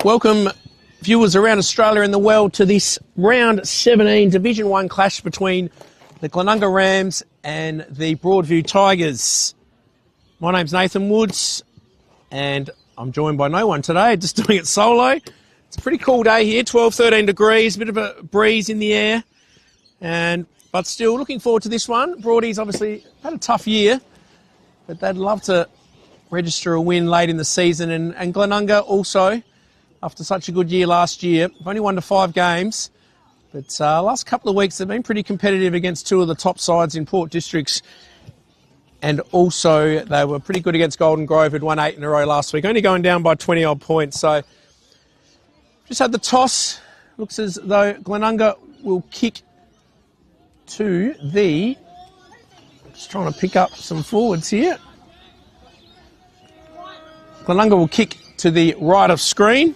Welcome, viewers around Australia and the world, to this round 17 Division 1 clash between the Glenunga Rams and the Broadview Tigers. My name's Nathan Woods, and I'm joined by no one today, just doing it solo. It's a pretty cool day here, 12, 13 degrees, a bit of a breeze in the air, but still looking forward to this one. Broadies obviously had a tough year, but they'd love to register a win late in the season, and Glenunga also, after such a good year last year. They've only won to 5 games, but last couple of weeks they've been pretty competitive against 2 of the top sides in Port Districts, and also they were pretty good against Golden Grove, who'd won 8 in a row last week, only going down by 20-odd points. So just had the toss. Looks as though Glenunga will kick to the... Just trying to pick up some forwards here. Glenunga will kick to the right of screen.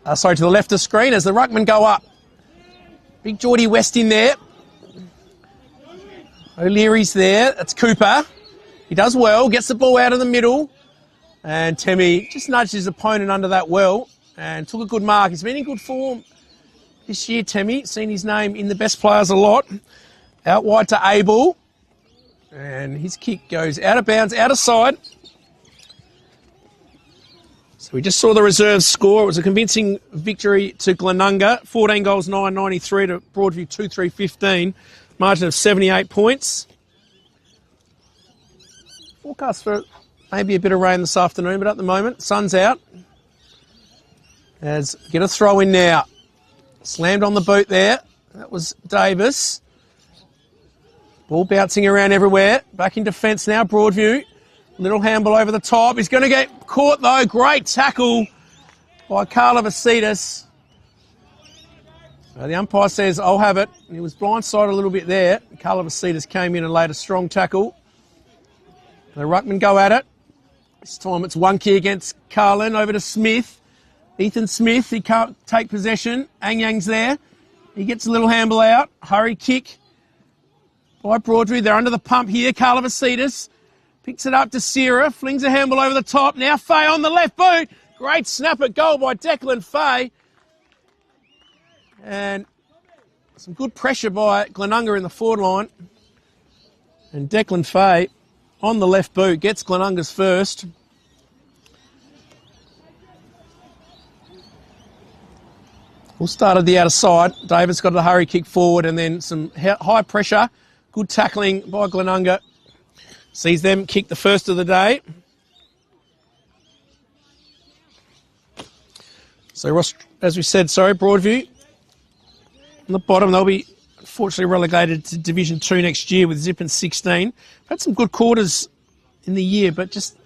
To the left of screen as the ruckmen go up. Big Geordie West in there. O'Leary's there. That's Cooper. He does well, gets the ball out of the middle. And Temi just nudged his opponent under that well and took a good mark. He's been in good form this year, Temi. Seen his name in the best players a lot. Out wide to Abel. And his kick goes out of bounds, out of side. So we just saw the reserves score. It was a convincing victory to Glenunga. 14 goals, 9.93 to Broadview 2-3-15. Margin of 78 points. Forecast for maybe a bit of rain this afternoon, but at the moment, sun's out. As get a throw in now. Slammed on the boot there. That was Davis. Ball bouncing around everywhere. Back in defence now, Broadview. Little handball over the top. He's going to get caught, though. Great tackle by Carla Vasitas. The umpire says, I'll have it. He was blindsided a little bit there. Carla Vasitas came in and laid a strong tackle. The ruckmen go at it. This time it's one key against Carlin. Over to Smith. Ethan Smith, he can't take possession. Angyang's there. He gets a little handball out. Hurry kick by Broadview. They're under the pump here. Carla Vasitas picks it up to Sierra, flings a handball over the top. Now Fay on the left boot. Great snap at goal by Declan Fay. And some good pressure by Glenunga in the forward line. And Declan Fay on the left boot gets Glenunga's first. We'll start at the outer side. Davis got a hurry kick forward and then some high pressure. Good tackling by Glenunga. Sees them kick the first of the day. So, Ross, as we said, Broadview on the bottom. They'll be unfortunately relegated to Division 2 next year with Zip and 16. Had some good quarters in the year, but just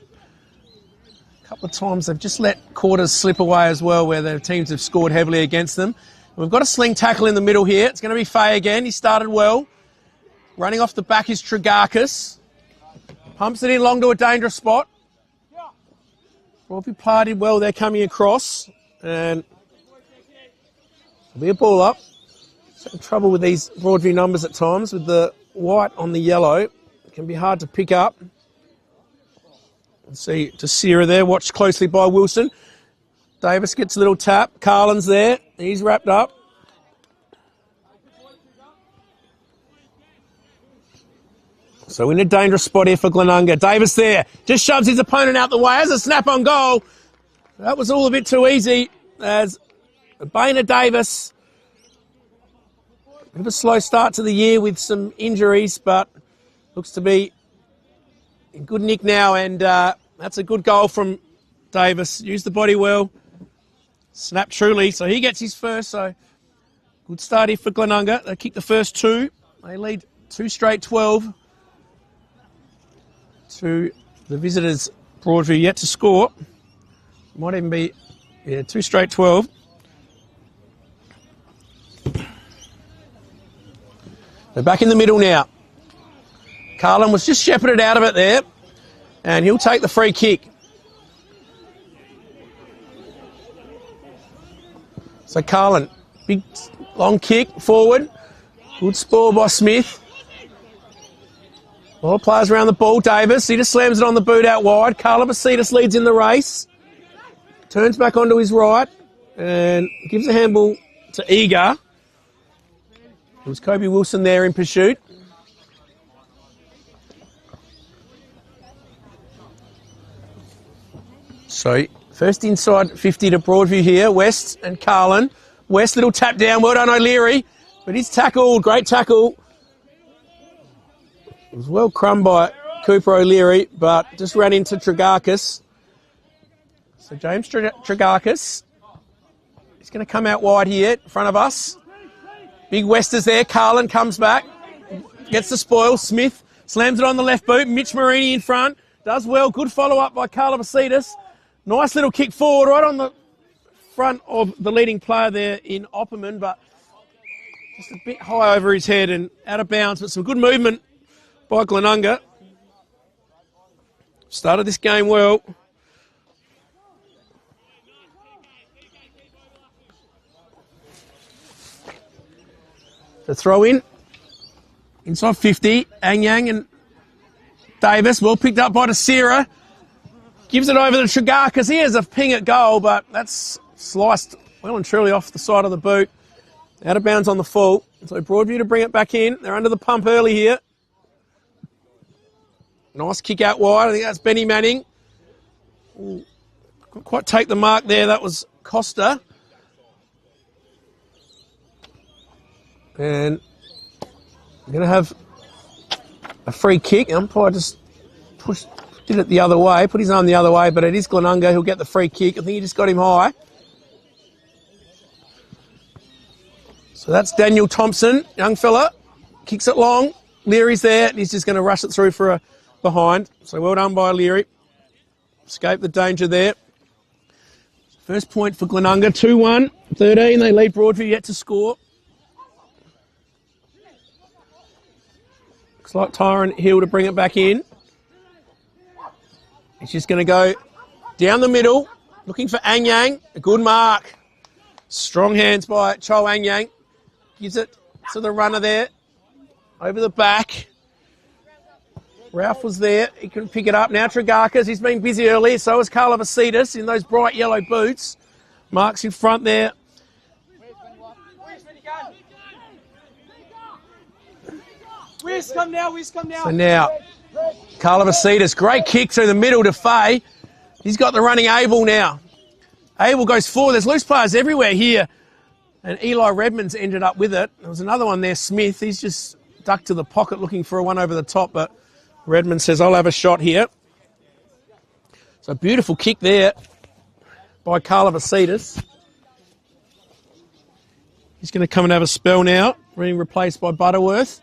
a couple of times they've just let quarters slip away as well, where their teams have scored heavily against them. We've got a sling tackle in the middle here. It's going to be Fay again. He started well. Running off the back is Trigarchis. Pumps it in long to a dangerous spot. Broadview partied well there coming across. And there'll be a ball up. Some trouble with these Broadview numbers at times with the white on the yellow. It can be hard to pick up. See to Sierra there, watched closely by Wilson. Davis gets a little tap. Carlin's there. He's wrapped up. So in a dangerous spot here for Glenunga. Davis there, just shoves his opponent out the way. Has a snap on goal. That was all a bit too easy as Boehner Davis. Bit of a slow start to the year with some injuries, but looks to be in good nick now, and that's a good goal from Davis. Used the body well. Snap truly, so he gets his first, so good start here for Glenunga. They kick the first 2. They lead 2 straight 12. To the visitors, Broadview yet to score. Might even be 2 straight 12. They're back in the middle now. Carlin was just shepherded out of it there, and he'll take the free kick. So Carlin, big long kick forward. Good spoil by Smith. A lot of players around the ball. Davis, he just slams it on the boot out wide. Carla Vasitas leads in the race. turns back onto his right and gives a handball to Eager. It was Kobe Wilson there in pursuit. So first inside 50 to Broadview here. West and Carlin. West, little tap down. Well done, O'Leary. But he's tackled. Great tackle. It was well crumbed by Cooper O'Leary, but just ran into Tregarkis. So James Tregarkis is going to come out wide here in front of us. Big Westers there. Carlin comes back. Gets the spoil. Smith slams it on the left boot. Mitch Marini in front. Does well. Good follow-up by Carla Vasitas. Nice little kick forward right on the front of the leading player there in Opperman, but just a bit high over his head and out of bounds, but some good movement by Glenunga. Started this game well. The throw in. Inside 50. Anyang and Davis. Well picked up by Tessera. Gives it over to Tregarkis. He has a ping at goal, but that's sliced well and truly off the side of the boot. Out of bounds on the full. So Broadview to bring it back in. They're under the pump early here. Nice kick out wide. I think that's Benny Manning. Ooh, couldn't quite take the mark there. That was Costa. And we're going to have a free kick. Umpire just did it the other way, put his arm the other way, but it is Glenunga who'll get the free kick. I think he just got him high. So that's Daniel Thompson, young fella. Kicks it long. Leary's there, and he's just going to rush it through for a behind. So well done by Leary. Escaped the danger there. First point for Glenunga, 2-1, 13. They lead Broadview yet to score. Looks like Tyron Hill to bring it back in. He's just going to go down the middle, looking for Anyang. A good mark. Strong hands by Cho Anyang. Gives it to the runner there. Over the back. Ralph was there. He couldn't pick it up. Now Tregarkis. He's been busy earlier. So is Carla Vasitas in those bright yellow boots. Marks in front there. Whiz, come now, Whiz, come now. So now, Carla Vasitas, great kick through the middle to Faye. He's got the running Abel now. Abel goes forward. There's loose players everywhere here. And Eli Redmond's ended up with it. There was another one there, Smith. He's just ducked to the pocket looking for a one over the top, but Redmond says, I'll have a shot here. So beautiful kick there by Carla Vasitas. He's going to come and have a spell now, being replaced by Butterworth.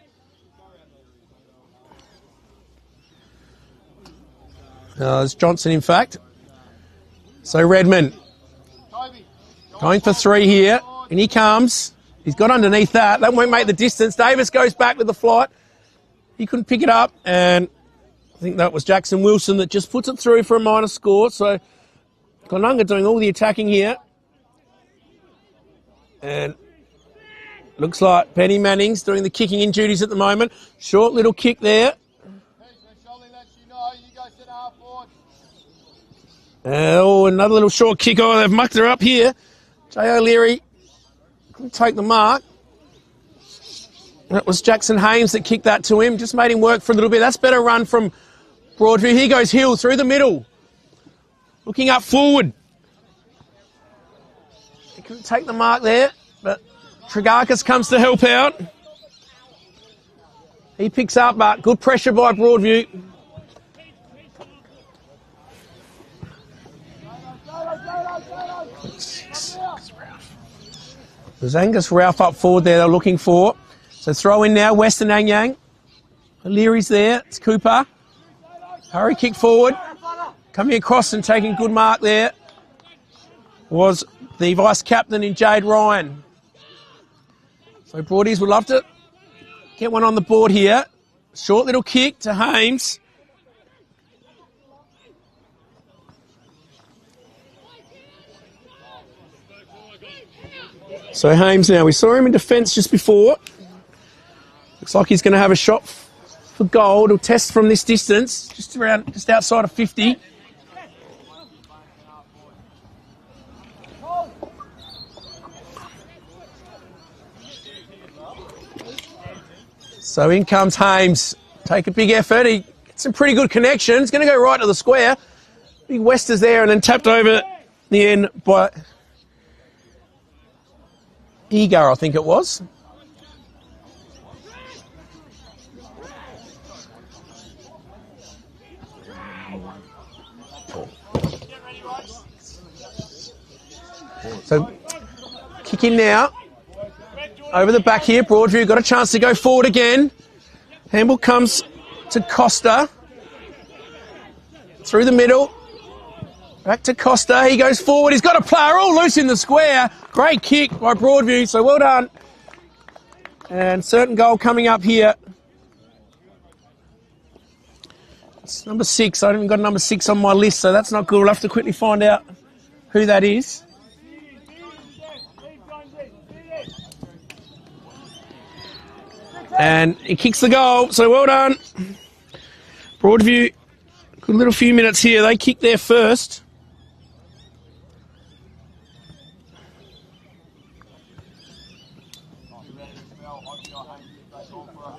It's Johnson, in fact. So Redmond going for three here. And he comes. He's got underneath that. That won't make the distance. Davis goes back with the flight. He couldn't pick it up. And I think that was Jackson Wilson that just puts it through for a minor score. So Glenunga doing all the attacking here. And looks like Penny Manning's doing the kicking in duties at the moment. Short little kick there. Oh, another little short kick. Oh, they've mucked her up here. Jay O'Leary couldn't take the mark. That was Jackson Hames that kicked that to him. Just made him work for a little bit. That's better run from Broadview. Here goes Hill through the middle. Looking up forward. He couldn't take the mark there, but Tregarkis comes to help out. He picks up, but good pressure by Broadview. There's Angus Ralph up forward there they're looking for. So throw in now, Western Anyang. O'Leary's there, it's Cooper. Hurry kick forward. Coming across and taking good mark there was the vice-captain in Jade Ryan. So Broadies would love to get one on the board here. Short little kick to Hames. So Hames now, we saw him in defence just before. Looks like he's going to have a shot for goal. He'll test from this distance, just outside of 50. So in comes Hames. Take a big effort. He gets some pretty good connection. It's going to go right to the square. Big West is there and then tapped over the end by Egar, I think it was. So kick in now. Over the back here, Broadview got a chance to go forward again. Handball comes to Costa. Through the middle. Back to Costa. He goes forward. He's got a player all loose in the square. Great kick by Broadview, so well done. And certain goal coming up here. It's number 6. I haven't even got number 6 on my list, so that's not good. We'll have to quickly find out who that is. And he kicks the goal, so well done. Broadview, good little few minutes here. They kick there first.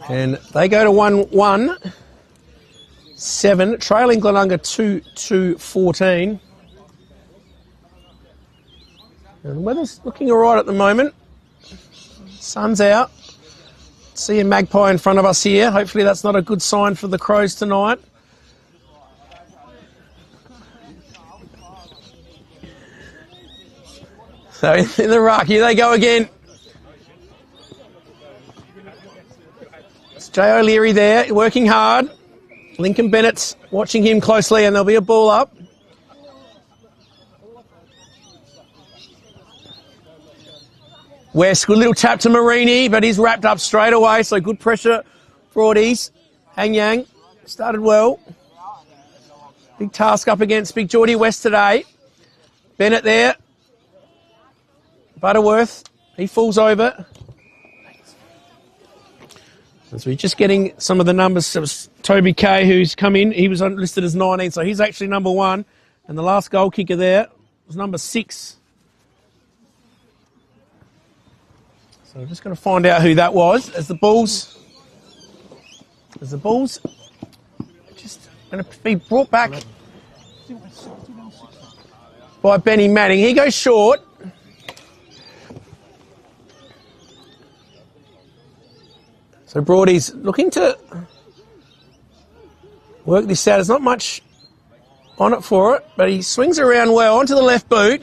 And they go to 1-1-7, trailing Glenunga 2-14. And the weather's looking all right at the moment. Sun's out. See a magpie in front of us here. Hopefully that's not a good sign for the Crows tonight. So in the ruck, here they go again. It's Jay O'Leary there, working hard. Lincoln Bennett's watching him closely and there'll be a ball up. West, good little tap to Marini, but he's wrapped up straight away, so good pressure for Broadies. Hang Yang started well. Big task up against Big Geordie West today. Bennett there. Butterworth, he falls over. So we're just getting some of the numbers. It was Toby Kay who's come in. He was listed as 19, so he's actually number 1. And the last goal kicker there was number 6. So we're just going to find out who that was as the Bulls just going to be brought back by Benny Manning. He goes short. So Broadie's looking to work this out. There's not much on it for it, but he swings around well onto the left boot.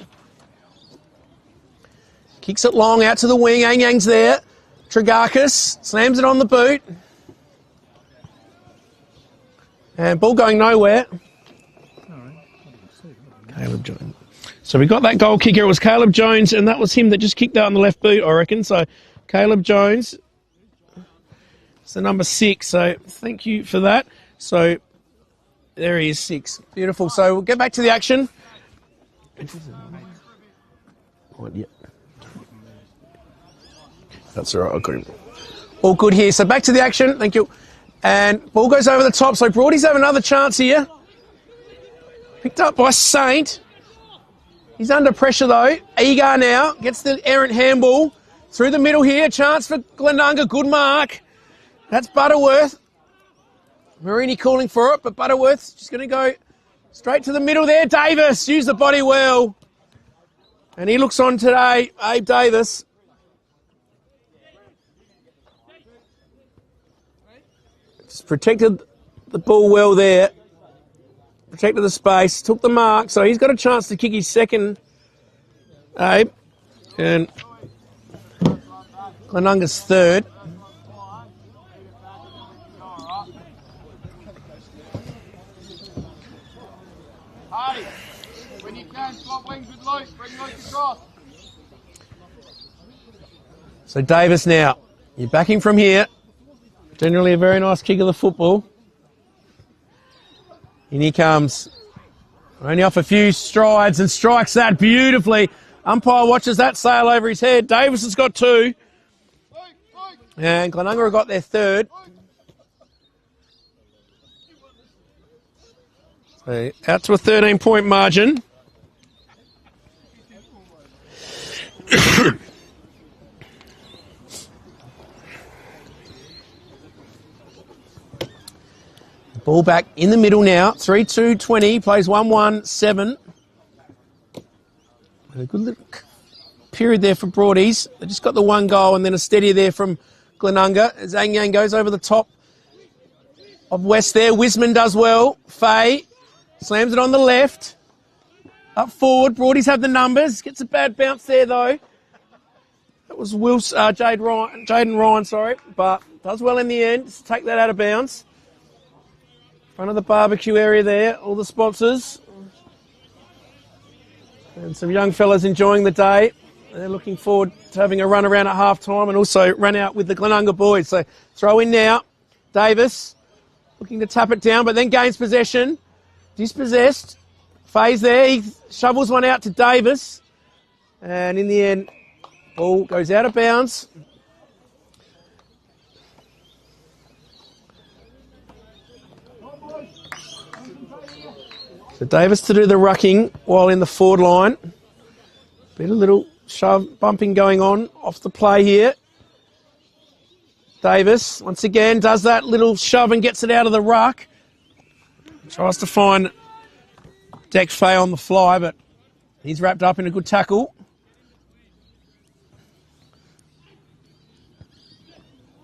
Kicks it long out to the wing. Ang Yang's there. Trigarchis slams it on the boot. And ball going nowhere. Caleb Jones. So we got that goal kicker. It was Caleb Jones, and that was him that just kicked out on the left boot, I reckon. So Caleb Jones. It's the number 6. So thank you for that. So there he is, 6. Beautiful. So we'll get back to the action. That's all right. I got him. All good here. So back to the action. Thank you. And ball goes over the top. So Broadies have another chance here. Picked up by Saint. He's under pressure though. Egar now gets the errant handball. Through the middle here. Chance for Glenunga. Good mark. That's Butterworth. Marini calling for it, but Butterworth's just going to go straight to the middle there. Davis used the body well. And he looks on today, Abe Davis. Just protected the ball well there. Protected the space, took the mark, so he's got a chance to kick his second, Abe. And Glenunga's third. When you can, swap wings with Luke. Bring Luke across. So Davis now, you're backing from here. Generally a very nice kick of the football. In he comes. Only off a few strides and strikes that beautifully. Umpire watches that sail over his head. Davis has got 2. And Glenunga have got their third. So out to a 13-point margin. Ball back in the middle now. 3-2-20. Plays 1-1-7. A good little period there for Broadies. They just got the one goal and then a steady there from Glenunga. Zhang Yang goes over the top of West there. Wisman does well. Faye slams it on the left. Up forward. Broadies have the numbers. Gets a bad bounce there though. That was Jaden Ryan, but does well in the end. Just take that out of bounds. Front of the barbecue area there. All the sponsors. And some young fellas enjoying the day. They're looking forward to having a run around at half-time and also run out with the Glenunga boys. So throw in now. Davis looking to tap it down, but then gains possession. Dispossessed. Faye's there. He shovels one out to Davis. And in the end, ball goes out of bounds. So Davis to do the rucking while in the forward line. Bit a little shove, bumping going on off the play here. Davis, once again, does that little shove and gets it out of the ruck. Tries to find Dex Faye on the fly, but he's wrapped up in a good tackle.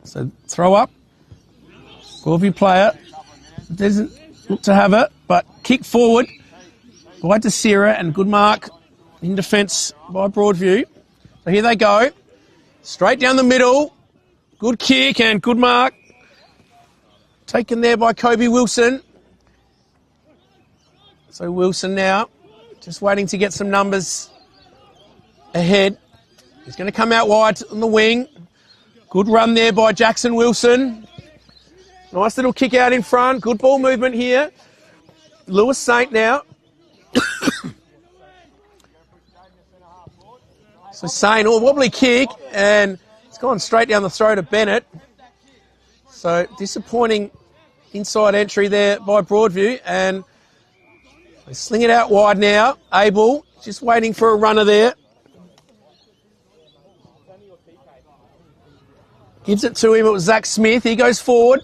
So throw up. Broadview player doesn't look to have it, but kick forward by Desira and good mark in defence by Broadview. So here they go. Straight down the middle. Good kick and good mark. Taken there by Kobe Wilson. So Wilson now just waiting to get some numbers ahead. He's going to come out wide on the wing. Good run there by Jackson Wilson. Nice little kick out in front. Good ball movement here. Lewis Saint now. So Saint, a wobbly kick, and it's gone straight down the throat of Bennett. So disappointing inside entry there by Broadview, and they sling it out wide now. Abel just waiting for a runner there. Gives it to him. It was Zach Smith. He goes forward.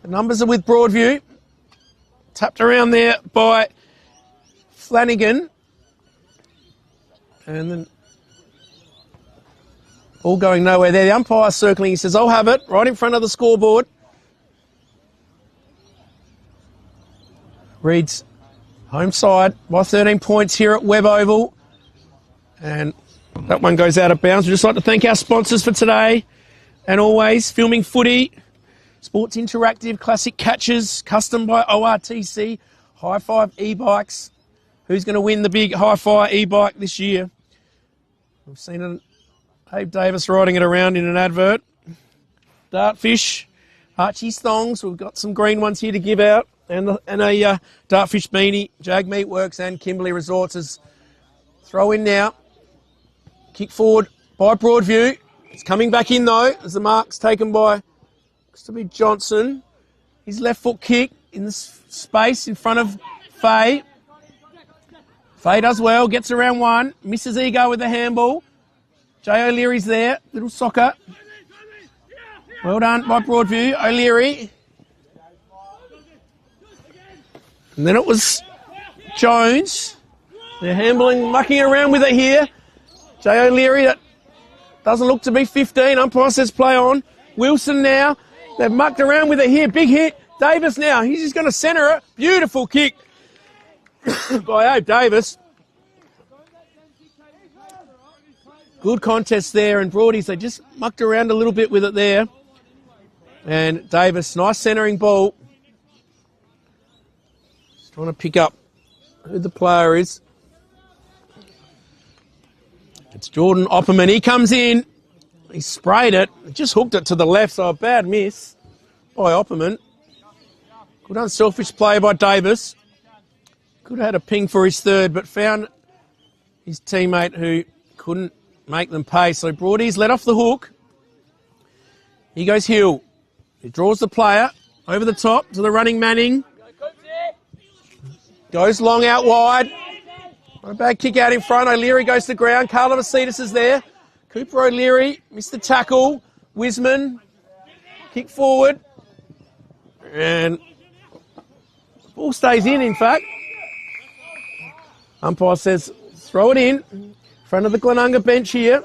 The numbers are with Broadview. Tapped around there by Flanagan. And then all going nowhere there. The umpire circling. He says, I'll have it. Right in front of the scoreboard. Reeds home side by 13 points here at Webb Oval. And that one goes out of bounds. We'd just like to thank our sponsors for today. And always, Filming Footy, Sports Interactive, Classic Catches, custom by ORTC, High Five e-bikes. Who's going to win the big High Five e-bike this year? We've seen Abe Davis riding it around in an advert. Dartfish, Archie's thongs. We've got some green ones here to give out. And a Dartfish beanie, Jag Meatworks and Kimberley Resorts. Is throw in now. Kick forward by Broadview. It's coming back in though, as the mark's taken by, looks to be Johnson. His left foot kick in the space in front of Faye. Faye does well, gets around one, misses Ego with the handball. Jay O'Leary's there, little soccer. Well done by Broadview, O'Leary. And then it was Jones. They're handling, mucking around with it here. Jay O'Leary, that doesn't look to be 15. Umpire says play on. Wilson now. They've mucked around with it here. Big hit. Davis now. He's just going to centre it. Beautiful kick by Abe Davis. Good contest there. And Broadies, they just mucked around a little bit with it there. And Davis, nice centering ball. Just trying to pick up who the player is. It's Jordan Opperman. He comes in. He sprayed it. Just hooked it to the left, so a bad miss by Opperman. Good unselfish play by Davis. Could have had a ping for his third, but found his teammate who couldn't make them pay. So Broadies let off the hook. He goes Hill. He draws the player over the top to the running Manning. Goes long out wide. Not a bad kick out in front. O'Leary goes to the ground. Carla Vasitas is there. Cooper O'Leary missed the tackle. Wisman kick forward. And Ball stays in fact. Umpire says throw it in front of the Glenunga bench here.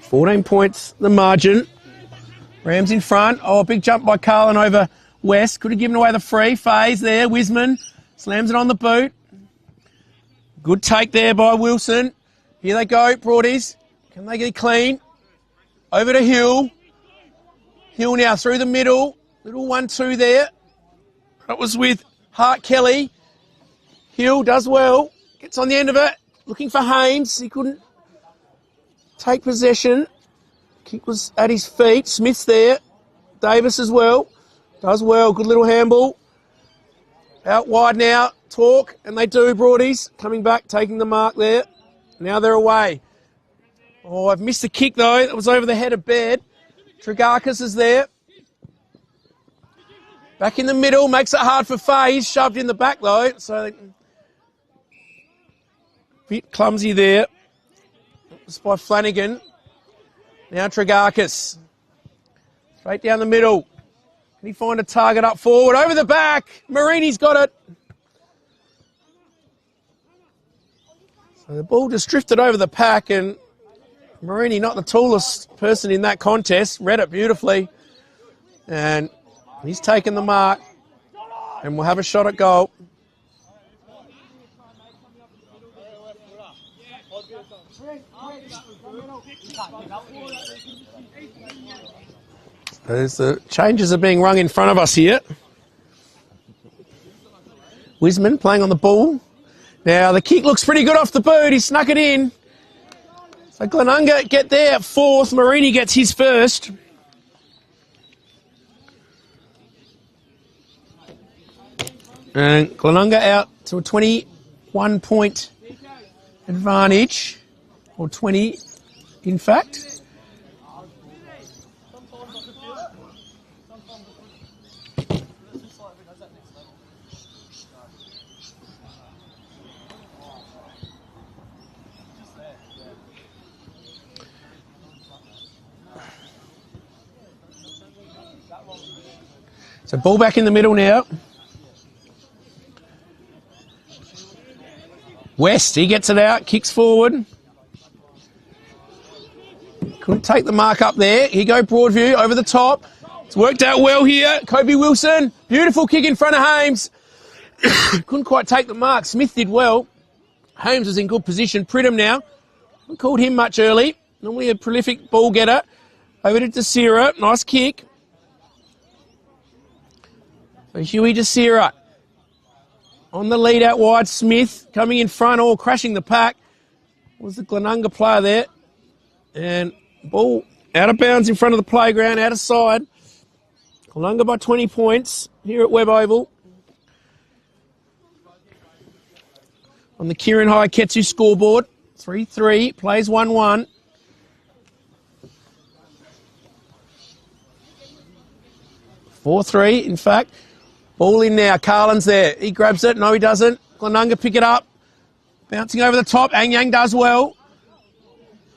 14 points, the margin. Rams in front. Oh, a big jump by Carlin over West. Could have given away the free. Faze there. Wiseman slams it on the boot. Good take there by Wilson. Here they go, Broadies. Can they get it clean? Over to Hill. Hill now through the middle. Little 1-2 there. That was with Hart Kelly. Hill does well. Gets on the end of it. Looking for Haynes. He couldn't take possession. Kick was at his feet. Smith's there. Davis as well. Does well. Good little handball. Out wide now. Talk. And they do, Broadies. Coming back, taking the mark there. Now they're away. Oh, I've missed the kick though. That was over the head of Baird. Trigarkis is there. Back in the middle. Makes it hard for Faze. Shoved in the back though. So, bit clumsy there. It's by Flanagan. Now Trigarkis. Straight down the middle. Can he find a target up forward? Over the back. Marini's got it. So the ball just drifted over the pack and Marini, not the tallest person in that contest, read it beautifully. And he's taken the mark and we'll have a shot at goal. As the changes are being rung in front of us here. Wiseman playing on the ball. Now the kick looks pretty good off the boot. He snuck it in. So Glenunga get there at fourth. Marini gets his first. And Glenunga out to a 21-point advantage. Or 20, in fact. So ball back in the middle now. West, he gets it out, kicks forward. Couldn't take the mark up there. Here go Broadview over the top. It's worked out well here. Kobe Wilson, beautiful kick in front of Hames. Couldn't quite take the mark. Smith did well. Hames was in good position. Pridham now. Haven't called him much early. Normally a prolific ball getter. Over to Desira. Nice kick. So Huey Desira on the lead out wide. Smith coming in front, all crashing the pack. Was the Glenunga player there. And ball out of bounds in front of the playground, out of side. Glenunga by 20 points here at Webb Oval. On the Kieran Haiketsu scoreboard, 3-3, plays 1-1. (4-3), in fact. Ball in now. Carlin's there. He grabs it. No, he doesn't. Glenunga pick it up. Bouncing over the top. Anyang does well.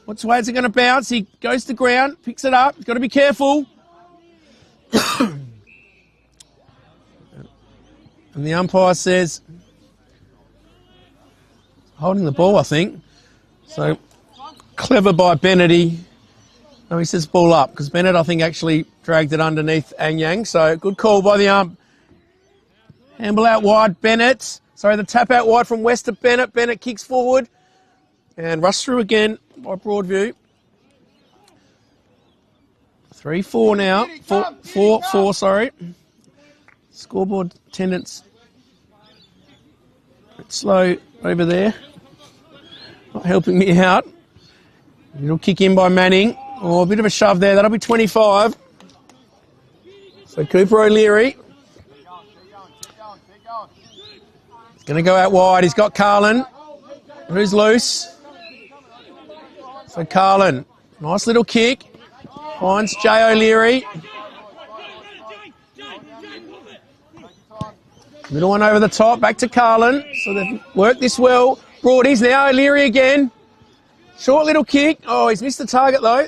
Which way is it going to bounce? He goes to ground, picks it up. He's got to be careful. And the umpire says, holding the ball, I think. So, clever by Bennett. No, he says ball up, because Bennett, I think, actually dragged it underneath Anyang. So, good call by the ump. Handball out wide, Bennett. Sorry, the tap out wide from West to Bennett. Bennett kicks forward. And rush through again by Broadview. 3-4 now. 4-4, sorry. Scoreboard attendance. A bit slow over there. Not helping me out. Little kick in by Manning. Oh, a bit of a shove there. That'll be 25. So Cooper O'Leary. He's going to go out wide. He's got Carlin. Who's loose? So Carlin. Nice little kick. Finds Jay O'Leary. Middle one over the top. Back to Carlin. So they've worked this well. Broadies now. O'Leary again. Short little kick. Oh, he's missed the target though.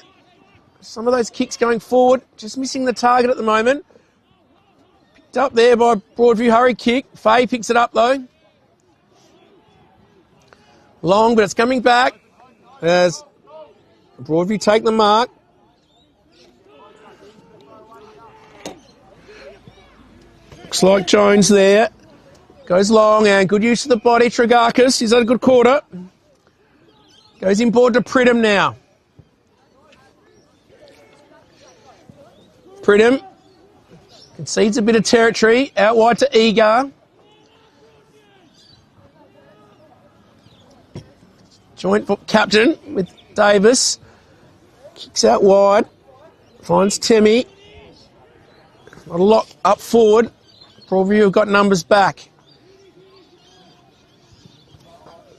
some of those kicks going forward, just missing the target at the moment. Picked up there by Broadview, hurry kick. Faye picks it up though. Long, but it's coming back as Broadview take the mark. Looks like Jones there. Goes long and good use of the body. Trigakis, he's had a good quarter. Goes inboard to Pridham now. Pridham concedes a bit of territory. Out wide to Egar. Joint captain with Davis. Kicks out wide. Finds Timmy. Not a lot up forward. Broadview have got numbers back.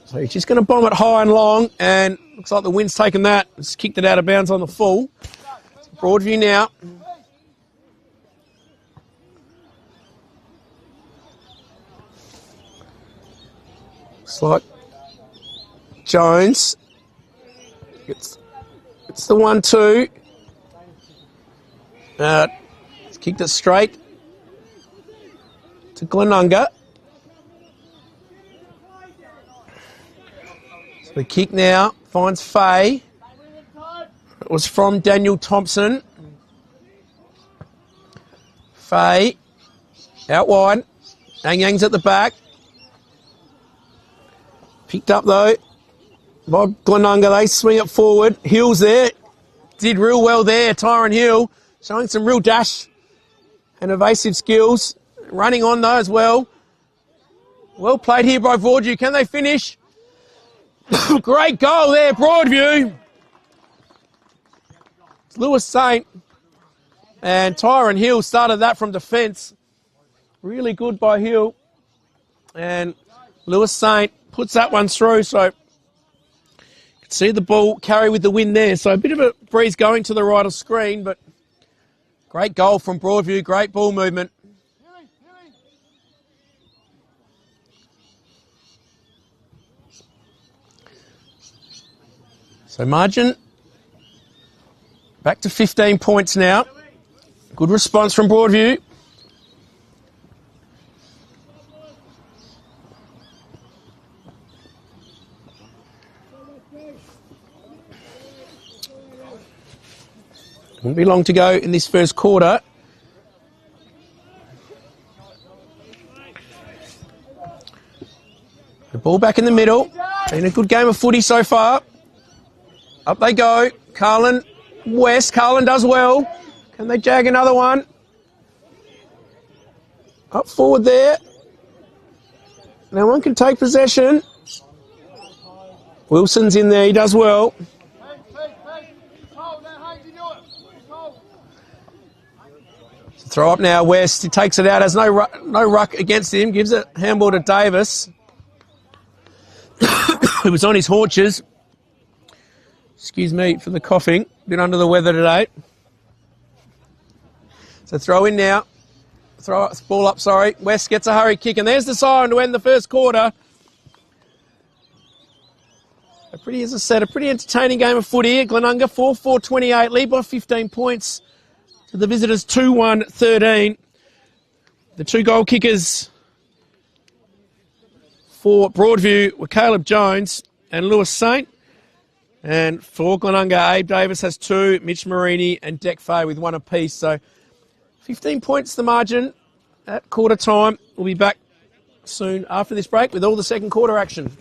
So he's just going to bomb it high and long, and looks like the wind's taken that. It's kicked it out of bounds on the full. Broadview now. Looks like Jones. It's the 1-2. He's kicked it straight to Glenunga. So the kick now finds Faye. It was from Daniel Thompson. Faye out wide. Yang at the back. Picked up though by Glenunga. They swing it forward. Hill's there. Did real well there. Tyron Hill showing some real dash and evasive skills. Running on though as well. Well played here by Broadview. Can they finish? Great goal there, Broadview. It's Lewis Saint and Tyron Hill started that from defence. Really good by Hill. And Lewis Saint puts that one through. So you can see the ball carry with the wind there. So a bit of a breeze going to the right of screen, but great goal from Broadview. Great ball movement. So margin back to 15 points now. Good response from Broadview. Won't be long to go in this first quarter. The ball back in the middle. Been a good game of footy so far. Up they go. Carlin West. Carlin does well. Can they jag another one? Up forward there. No one can take possession. Wilson's in there. He does well. Throw up now, West. He takes it out. Has no ruck against him. Gives it handball to Davis. He was on his haunches. Excuse me for the coughing. Been under the weather today. So throw in now. Ball up, sorry. West gets a hurry kick. And there's the siren to end the first quarter. As I said, a pretty entertaining game of footy here. Glenunga 4-4-28. Lead by 15 points. To the visitors 2-1-13. The two goal kickers for Broadview were Caleb Jones and Lewis Saint. And for Glenunga, Abe Davis has 2, Mitch Marini and Deck Fay with 1 apiece. So 15 points the margin at quarter time. We'll be back soon after this break with all the second quarter action.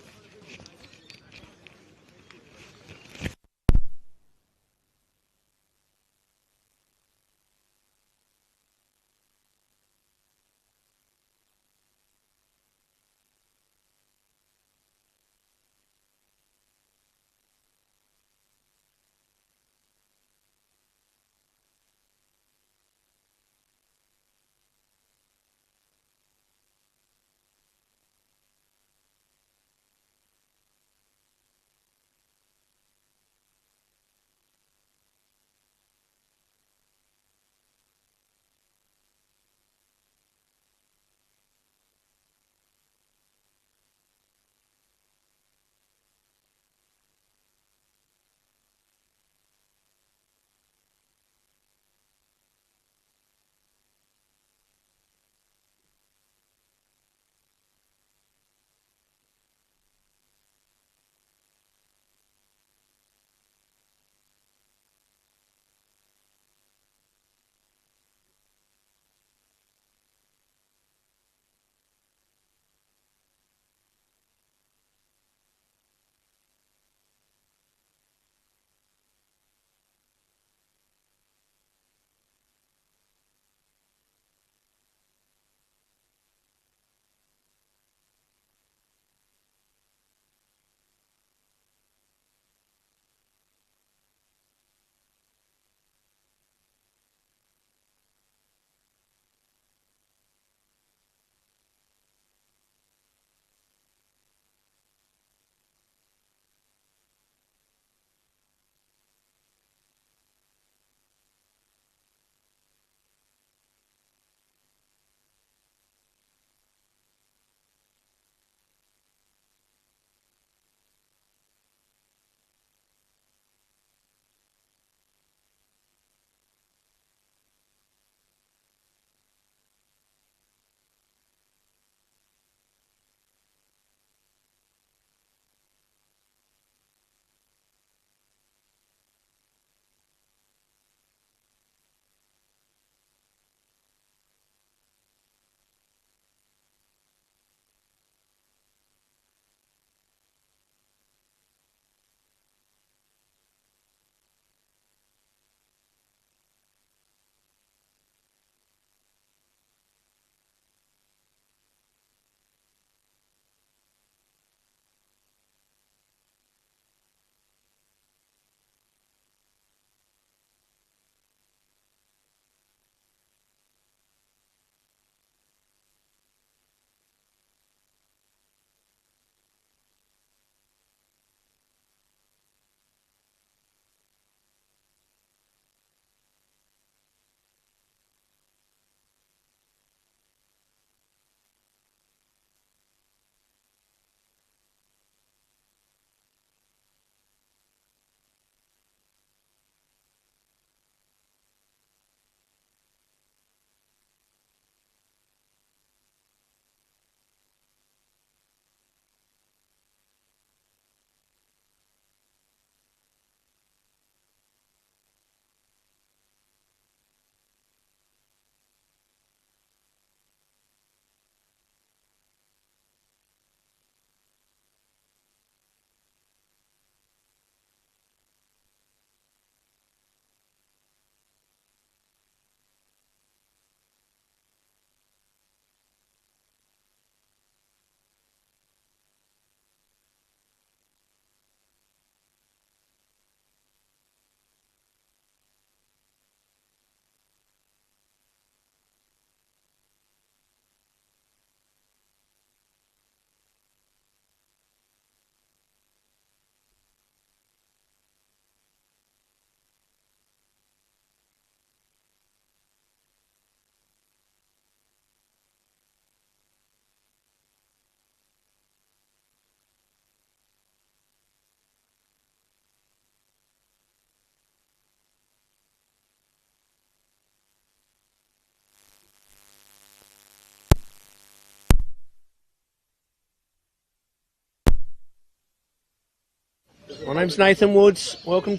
My name's Nathan Woods. Welcome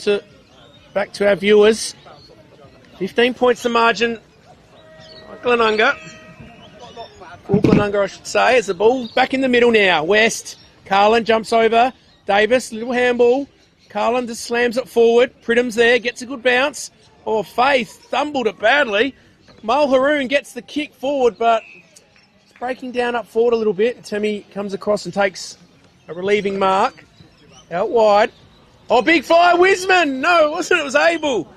back to our viewers. 15 points the margin. Glenunga. For Glenunga, I should say. As the ball back in the middle now. West. Carlin jumps over. Davis, little handball. Carlin just slams it forward. Pridham's there, gets a good bounce. Oh, Faith fumbled it badly. Mulharoon gets the kick forward, but it's breaking down up forward a little bit. Timmy comes across and takes a relieving mark. Out wide. Oh, big fly, Wiseman! No, it wasn't. It was Abel.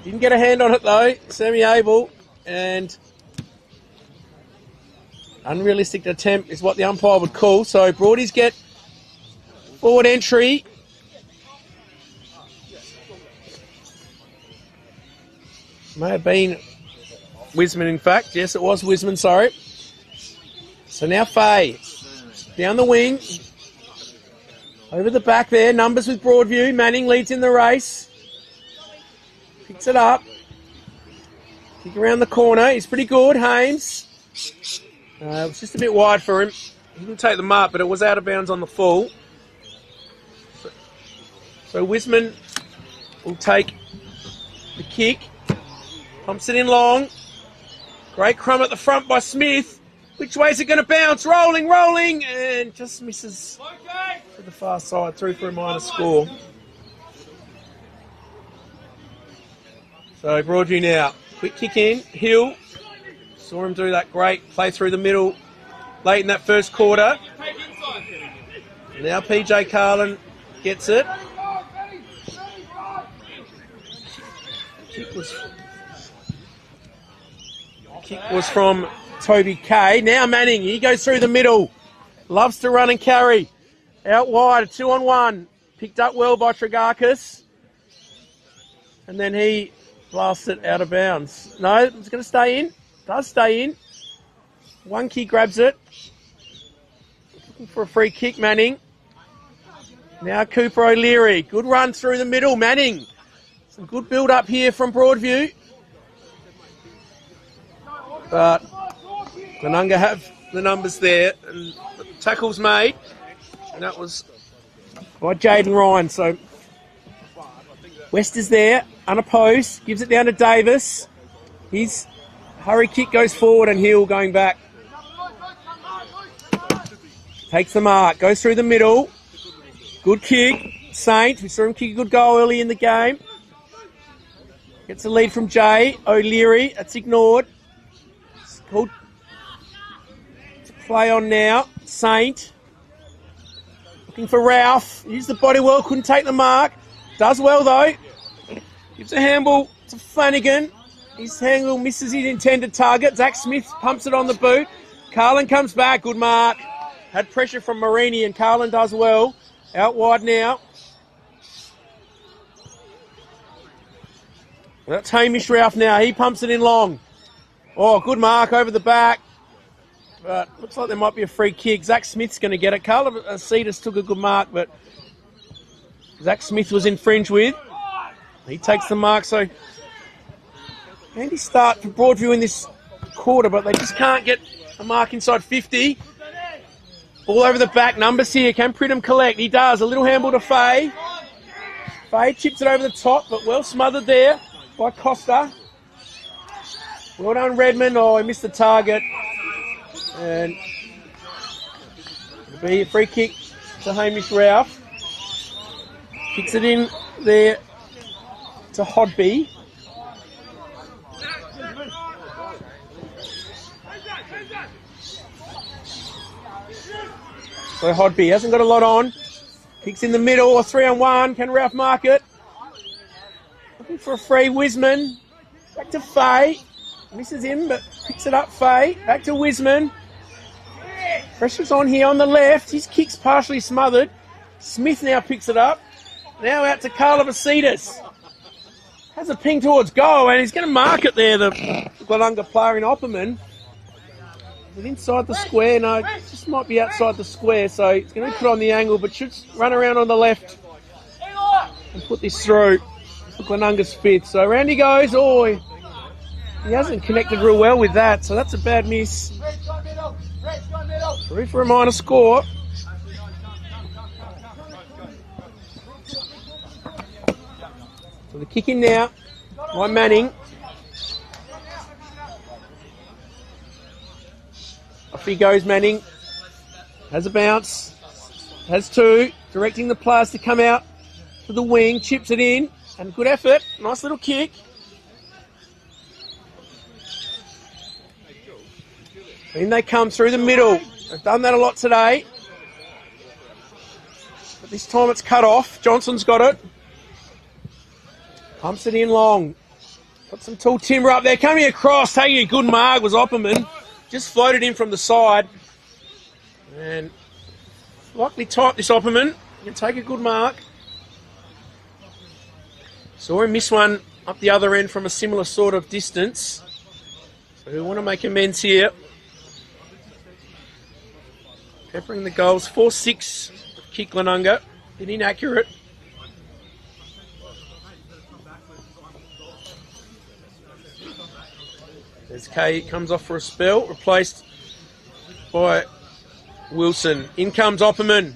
Didn't get a hand on it, though. Sammy Abel. And unrealistic attempt is what the umpire would call. So, Broadies get forward entry. May have been Wiseman, in fact. Yes, it was Wiseman, sorry. So now Faye. Down the wing. Over the back there. Numbers with Broadview. Manning leads in the race. Picks it up. Kick around the corner. He's pretty good. Haynes. It was just a bit wide for him. He didn't take the mark, but it was out of bounds on the full. So Wiseman will take the kick. Pumps it in long. Great crumb at the front by Smith. Which way is it going to bounce? Rolling, and just misses to the far side, through for a minor score. So Broadview now. Quick kick in. Hill. Saw him do that great play through the middle late in that first quarter. Now PJ Carlin gets it. Kick was from Toby Kay. Now Manning, he goes through the middle. Loves to run and carry. Out wide, 2-on-1. Picked up well by Trigakis. And then he blasts it out of bounds. No, it's going to stay in. Does stay in. One key grabs it. Looking for a free kick, Manning. Now Cooper O'Leary. Good run through the middle, Manning. Some good build up here from Broadview. But Glenunga have the numbers there. And the tackle's made. And that was by Jaden Ryan. So West is there, unopposed. Gives it down to Davis. His hurry kick goes forward and Hill going back. Takes the mark. Goes through the middle. Good kick. Saint. We saw him kick a good goal early in the game. Gets the lead from Jay. O'Leary. That's ignored. It's called to play on now. Saint. Looking for Ralph. Used the body well. Couldn't take the mark. Does well though. Gives a handball to Flanagan. His handle misses his intended target. Zach Smith pumps it on the boot. Carlin comes back. Good mark. Had pressure from Marini and Carlin does well. Out wide now. That's Hamish Ralph now. He pumps it in long. Oh, good mark over the back. But looks like there might be a free kick. Zach Smith's going to get it. Carlin Cetus took a good mark, but Zach Smith was in fringe with. He takes the mark. So handy start for Broadview in this quarter, but they just can't get a mark inside 50. All over the back. Numbers here. Can Pridham collect? He does. A little handball to Faye. Faye chips it over the top, but well smothered there by Costa. Well done, Redmond. Oh, he missed the target. And it'll be a free kick to Hamish Ralph. Kicks it in there to Hodby. So Hodby hasn't got a lot on. Kicks in the middle, a 3-on-1. Can Ralph mark it? Looking for a free, Wiseman. Back to Faye. Misses him, but picks it up, Faye. Back to Wiseman. Pressure's on here on the left. His kick's partially smothered. Smith now picks it up. Now out to Carlavasitis. Has a ping towards goal, and he's going to mark it there, the Glenunga player in Opperman. Is it inside the square? No, it just might be outside the square, so it's going to put on the angle, but should run around on the left and put this through for Glenunga's fifth. So around he goes. Oh, he hasn't connected real well with that, so that's a bad miss. Through for a minor score. So the kick in now by Manning. Off he goes, Manning. Has a bounce. Has two. Directing the players to come out to the wing. Chips it in. And good effort. Nice little kick. In they come through the middle. They've done that a lot today. But this time it's cut off. Johnson's got it. Pumps it in long. Got some tall timber up there. Coming across. Taking a good mark was Opperman. Just floated in from the side. And likely tight this Opperman. You can take a good mark. Saw him miss one up the other end from a similar sort of distance. So we want to make amends here. Peppering the goals. 4-6 kick Glenunga. Bit inaccurate. As Kay comes off for a spell. Replaced by Wilson. In comes Opperman.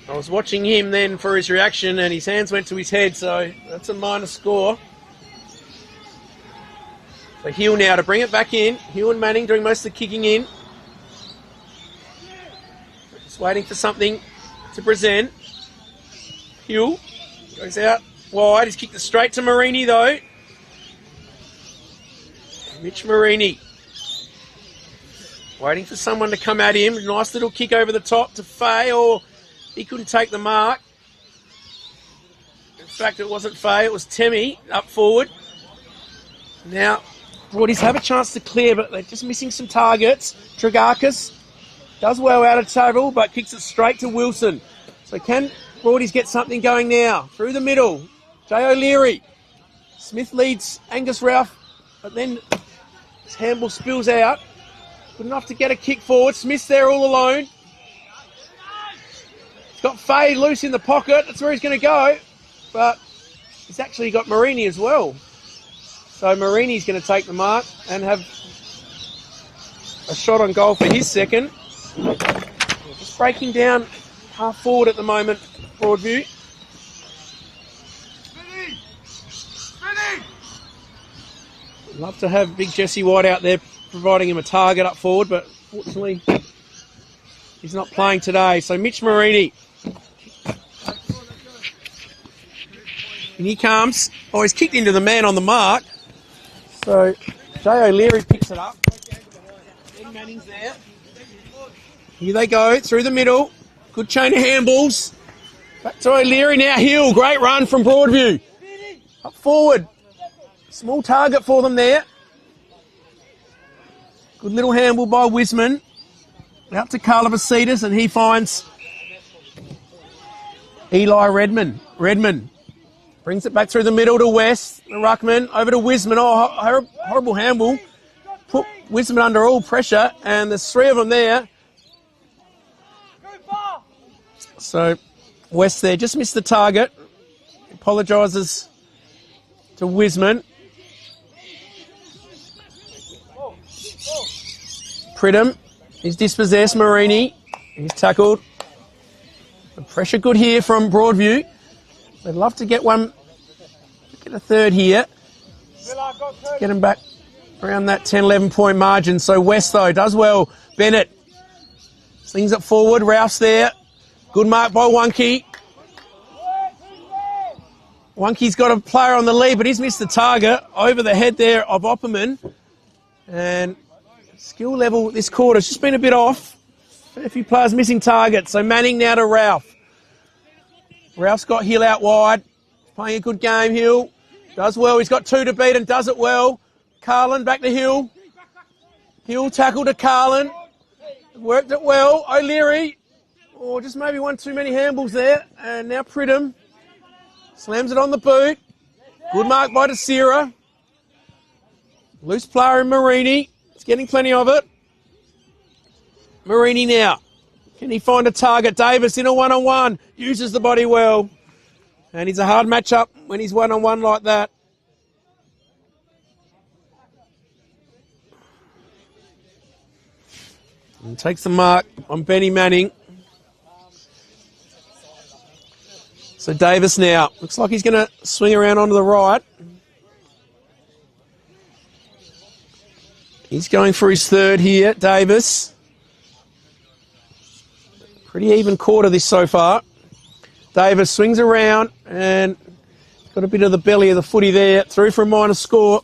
I was watching him then for his reaction and his hands went to his head, so that's a minor score. So Hill now to bring it back in. Hill and Manning doing most of the kicking in. Just waiting for something to present. Hill goes out wide. He's kicked it straight to Marini though. Mitch Marini. Waiting for someone to come at him. Nice little kick over the top to Fay, or he couldn't take the mark. In fact, it wasn't Fay, it was Temi up forward. Now, Broadies have a chance to clear, but they're just missing some targets. Trigakis does well out of trouble, but kicks it straight to Wilson. So can Broadies get something going now? Through the middle. Jay O'Leary. Smith leads Angus Ralph, but then his handball spills out. Good enough to get a kick forward. Smith's there all alone. He's got Fay loose in the pocket. That's where he's going to go. But he's actually got Marini as well. So Marini's going to take the mark and have a shot on goal for his second. Just breaking down half forward at the moment, Broadview. Love to have big Jesse White out there providing him a target up forward, but fortunately he's not playing today. So Mitch Marini. And he comes. Oh, he's kicked into the man on the mark. So Jay O'Leary picks it up. Ben Manning's there. Here they go, through the middle. Good chain of handballs. Back to O'Leary now. Hill, great run from Broadview. Up forward. Small target for them there. Good little handball by Wiseman. Out to Carlavasitas, and he finds Eli Redmond. Redmond brings it back through the middle to West. The ruckman over to Wiseman. Oh, horrible handball. Put Wiseman under all pressure, and there's three of them there. So West there just missed the target. Apologises to Wiseman. Pridham is dispossessed. Marini, he's tackled. The pressure good here from Broadview. They'd love to get one, get a third here. Get him back around that 10, 11 point margin. So West though does well. Bennett slings it forward. Ralph's there. Good mark by Wonky. Wonky's got a player on the lead, but he's missed the target over the head there of Opperman. And skill level this quarter's just been a bit off. A few players missing targets. So Manning now to Ralph. Ralph's got Hill out wide. Playing a good game, Hill. Does well. He's got two to beat and does it well. Carlin back to Hill. Hill tackle to Carlin. Worked it well. O'Leary. Oh, just maybe one too many handballs there. And now Pridham slams it on the boot. Good mark by Desira. Loose player in Marini. He's getting plenty of it. Marini now. Can he find a target? Davis in a one-on-one. Uses the body well. And he's a hard matchup when he's one-on-one like that. And takes the mark on Benny Manning. So Davis now. Looks like he's going to swing around onto the right. He's going for his third here, Davis. Pretty even quarter this so far. Davis swings around and got a bit of the belly of the footy there. Through for a minor score.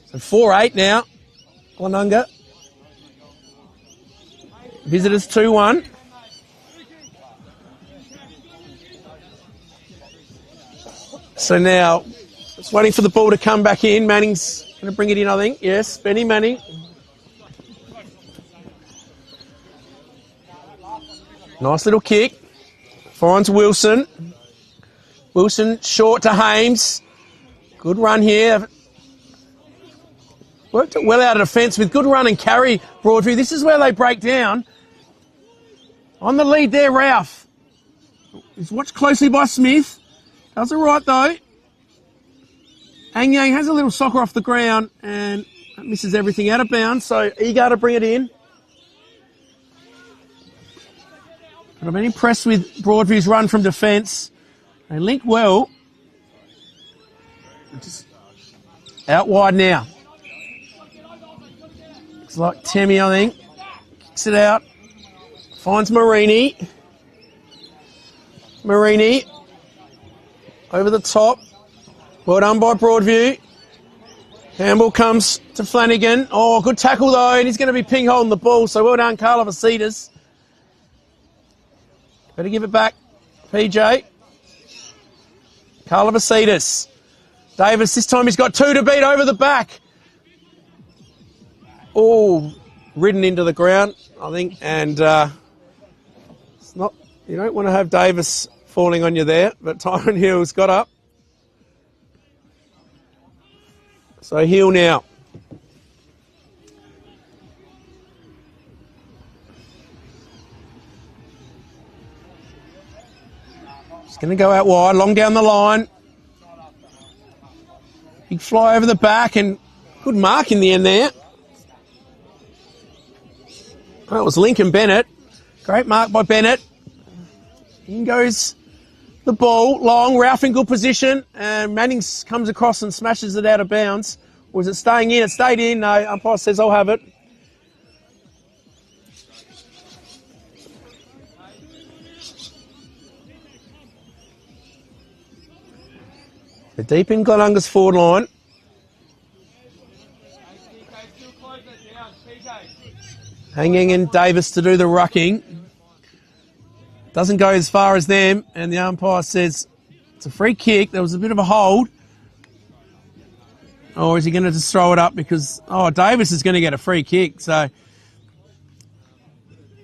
So 4-8 now. Glenunga. Visitors 2-1. So now, just waiting for the ball to come back in. Manning's going to bring it in, I think. Yes, Benny Manning. Nice little kick. Finds Wilson. Wilson short to Hames. Good run here. Worked it well out of defence with good run and carry, Broadview. This is where they break down. On the lead there, Ralph. He's watched closely by Smith. Does it right, though. Yang has a little soccer off the ground and misses everything out of bounds, so eager to bring it in. But I've been impressed with Broadview's run from defence. They link well. Just out wide now. Looks like Temi, I think. Kicks it out. Finds Marini. Marini. Over the top. Well done by Broadview. Campbell comes to Flanagan. Oh, good tackle though, and he's going to be ping-holding the ball, so well done, Carla Vasitas. Better give it back, PJ. Carla Vasitas. Davis, this time he's got two to beat over the back. Oh, ridden into the ground, I think, and it's not. You don't want to have Davis falling on you there, but Tyron Hill's got up. So Hill now. Just going to go out wide, long down the line. Big fly over the back and good mark in the end there. That was Lincoln Bennett. Great mark by Bennett. In goes the ball, long, Ralph in good position, and Mannings comes across and smashes it out of bounds. Or is it staying in? It stayed in. No, umpire says I'll have it. They're deep in Glenunga's forward line. Hanging in Davis to do the rucking. Doesn't go as far as them, and the umpire says it's a free kick. There was a bit of a hold. Or is he going to just throw it up because, Davis is going to get a free kick. So,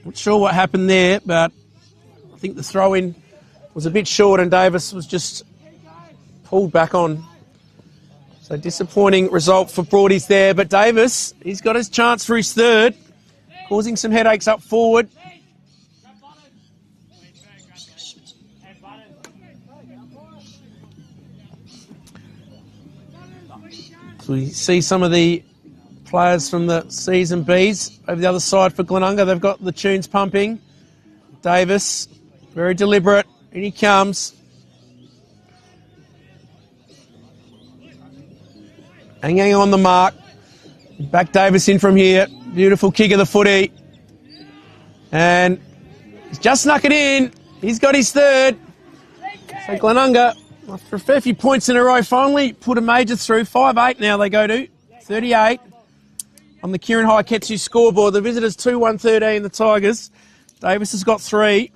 not sure what happened there, but I think the throw-in was a bit short and Davis was just pulled back on. So, disappointing result for Broadies there. But Davis, he's got his chance for his third, causing some headaches up forward. We see some of the players from the C's and B's over the other side for Glenunga. They've got the tunes pumping. Davis, very deliberate. In he comes. Hanging on the mark. Back Davis in from here. Beautiful kick of the footy. And he's just snuck it in. He's got his third. So Glenunga, after a fair few points in a row, finally put a major through. 5-8 now they go to. 38 on the Kieran Haiketsu scoreboard. The visitors 2-1-13, the Tigers. Davis has got 3.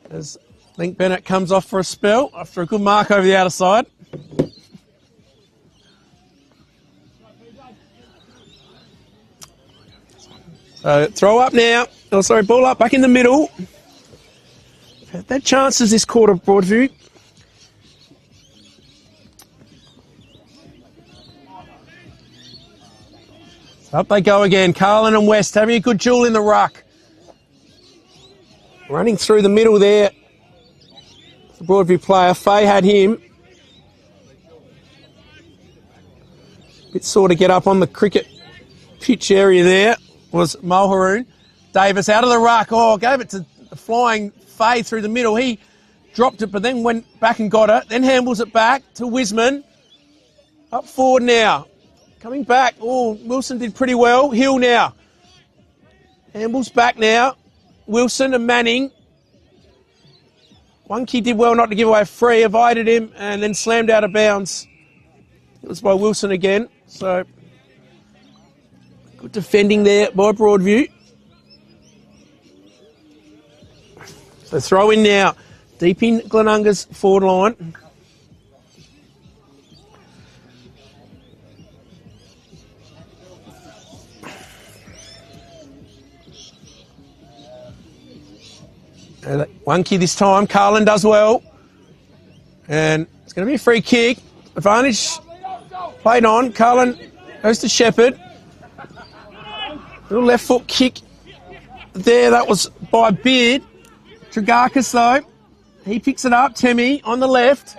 As Link Bennett comes off for a spell after a good mark over the outer side. So throw up now. Oh, sorry, ball up, back in the middle. Had that chances this quarter, Broadview. Up they go again. Carlin and West having a good duel in the ruck. Running through the middle there. The Broadview player. Fay had him. Bit sore to get up on the cricket pitch area there was Mulharoon. Davis out of the ruck. Oh, gave it to the flying Fay through the middle. He dropped it, but then went back and got it. Then handballs it back to Wiseman. Up forward now. Coming back. Oh, Wilson did pretty well. Hill now. Handballs back now. Wilson and Manning. One kid did well not to give away a free, avoided him, and then slammed out of bounds. It was by Wilson again. So, good defending there by Broadview. So throw in now. Deep in Glenunga's forward line. One kid this time. Carlin does well. And it's going to be a free kick. Advantage played on. Carlin goes to Shepherd. Little left foot kick there. That was by Beard. Tregarkis though. He picks it up. Temi on the left.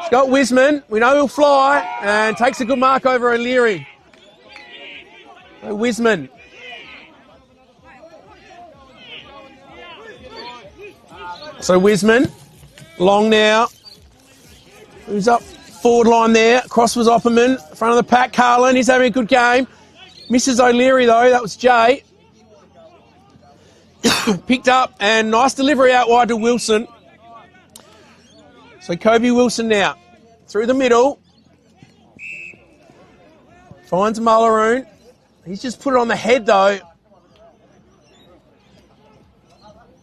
He's got Wiseman. We know he'll fly. And takes a good mark over O'Leary. So Wiseman. So Wiseman, long now. Who's up forward line there? Cross was Opperman. Front of the pack, Carlin. He's having a good game. Misses O'Leary though. That was Jay. Picked up and nice delivery out wide to Wilson. So Kobe Wilson now. Through the middle. Finds Mulleroon. He's just put it on the head though.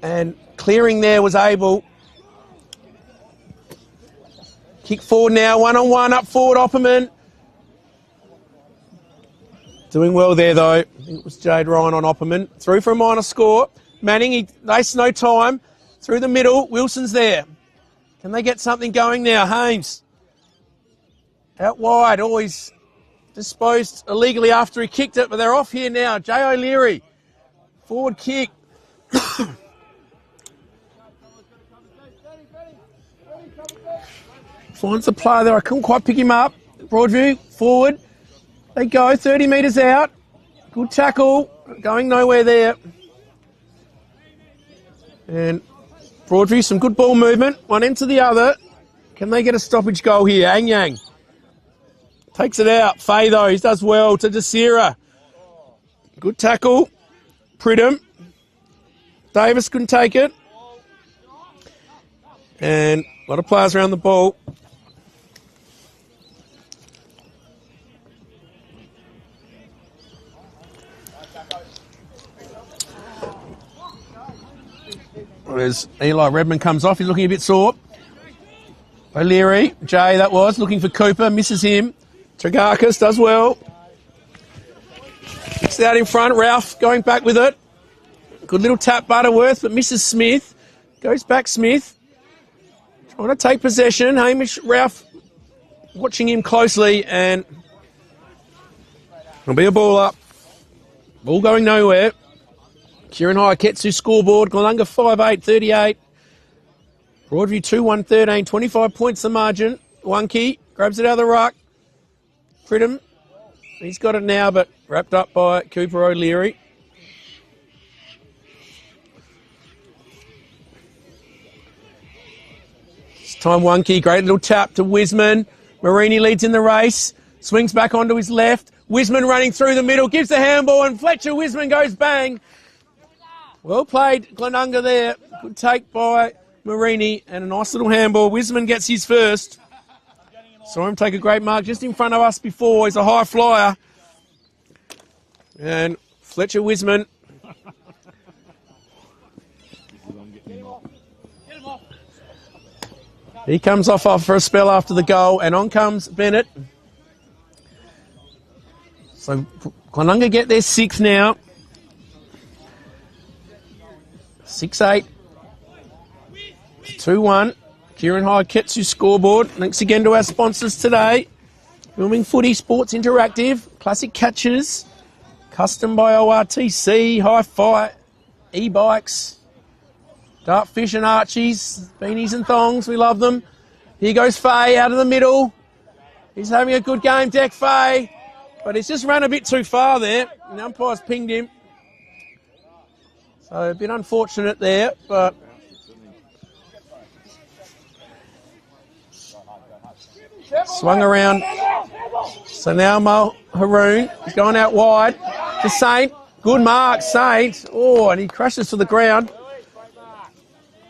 And clearing there was able. Kick forward now, one-on-one, up forward, Opperman. Doing well there, though. I think it was Jade Ryan on Opperman. Through for a minor score. Manning, he wastes no time. Through the middle, Wilson's there. Can they get something going now? Hames. Out wide, always disposed illegally after he kicked it, but they're off here now. Jay O'Leary. Forward kick. Finds the player there. I couldn't quite pick him up. Broadview, forward. They go, 30 metres out. Good tackle. Going nowhere there. And Broadview, some good ball movement. One end to the other. Can they get a stoppage goal here? Yang. Takes it out. Fay, though, he does well to Desira. Good tackle. Pridham. Davis couldn't take it. And a lot of players around the ball. As Eli Redmond comes off, he's looking a bit sore. O'Leary, Jay that was, looking for Cooper, misses him. Tregarkis does well. It's out in front, Ralph going back with it. Good little tap, Butterworth, but misses Smith. Goes back Smith. Trying to take possession. Hamish, Ralph watching him closely, and there'll be a ball up. Ball going nowhere. Kieran Hayaketsu scoreboard. Glenunga 5-8, 38. Broadview 2-1, 13. 25 points the margin. Wonky grabs it out of the ruck. Pridham. He's got it now, but wrapped up by Cooper O'Leary. This time Wonky. Great little tap to Wiseman. Marini leads in the race. Swings back onto his left. Wiseman running through the middle. Gives the handball, and Fletcher Wiseman goes bang. Well played, Glenunga there. Good take by Marini and a nice little handball. Wiseman gets his first. Saw him take a great mark just in front of us before. He's a high flyer. And Fletcher Wiseman. He comes off for a spell after the goal, and on comes Bennett. So Glenunga get their sixth now. 6-8. 2-1. Kieran Hayaketsu scoreboard. Thanks again to our sponsors today. Filming Footy, Sports Interactive, Classic Catches, Custom by ORTC, Hi-Fi, E-Bikes, Dartfish and Archies, Beanies and Thongs, we love them. Here goes Fay out of the middle. He's having a good game, Deck Fay, but he's just run a bit too far there. The umpire's pinged him. So a bit unfortunate there, but swung around. So now Mulharoon is going out wide to Saint. Good mark, Saint. Oh, and he crashes to the ground.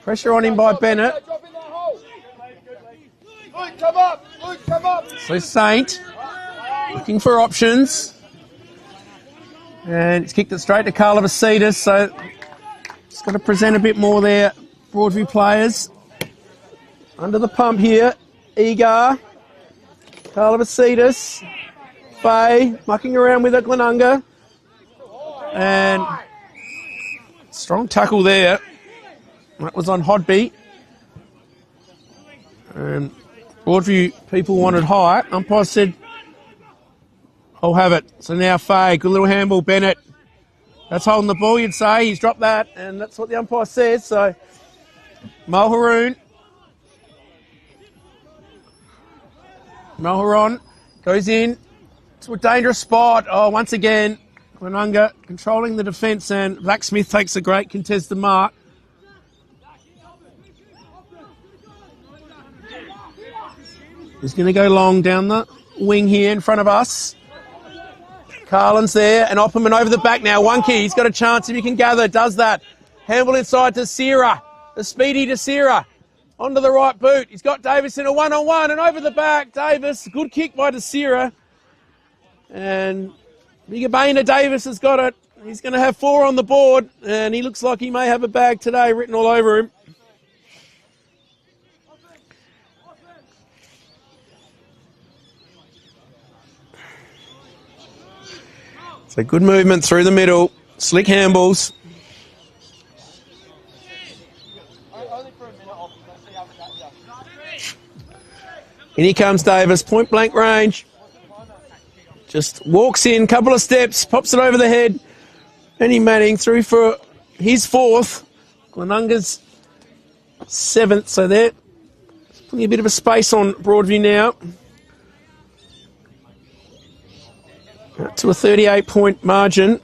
Pressure on him by Bennett. So Saint looking for options. And it's kicked it straight to Carla Vasitas, so it's got to present a bit more there. Broadview players under the pump here. Egar, Carla Vasitas, Faye mucking around with it, Glenunga. And strong tackle there. That was on Hodby. And Broadview people wanted high. Umpire said, I'll have it. So now Faye, good little handball, Bennett. That's holding the ball, you'd say. He's dropped that, and that's what the umpire says. So Mulharoon. Mulharon goes in to a dangerous spot. Oh, once again, Glenunga controlling the defence, and Blacksmith takes a great contested mark. He's going to go long down the wing here in front of us. Carlin's there, and Opperman over the back now. One key, he's got a chance if he can gather, does that. Handball inside to Sierra, the speedy to Sierra. Onto the right boot. He's got Davis in a one-on-one, and over the back, Davis. Good kick by Desira. And Migabana Davis has got it. He's going to have 4 on the board, and he looks like he may have a bag today written all over him. So good movement through the middle. Slick handballs. In here comes Davis, point blank range. Just walks in, couple of steps, pops it over the head. Benny Manning through for his 4th. Glenunga's 7th, so they're putting a bit of a space on Broadview now. Up to a 38-point margin.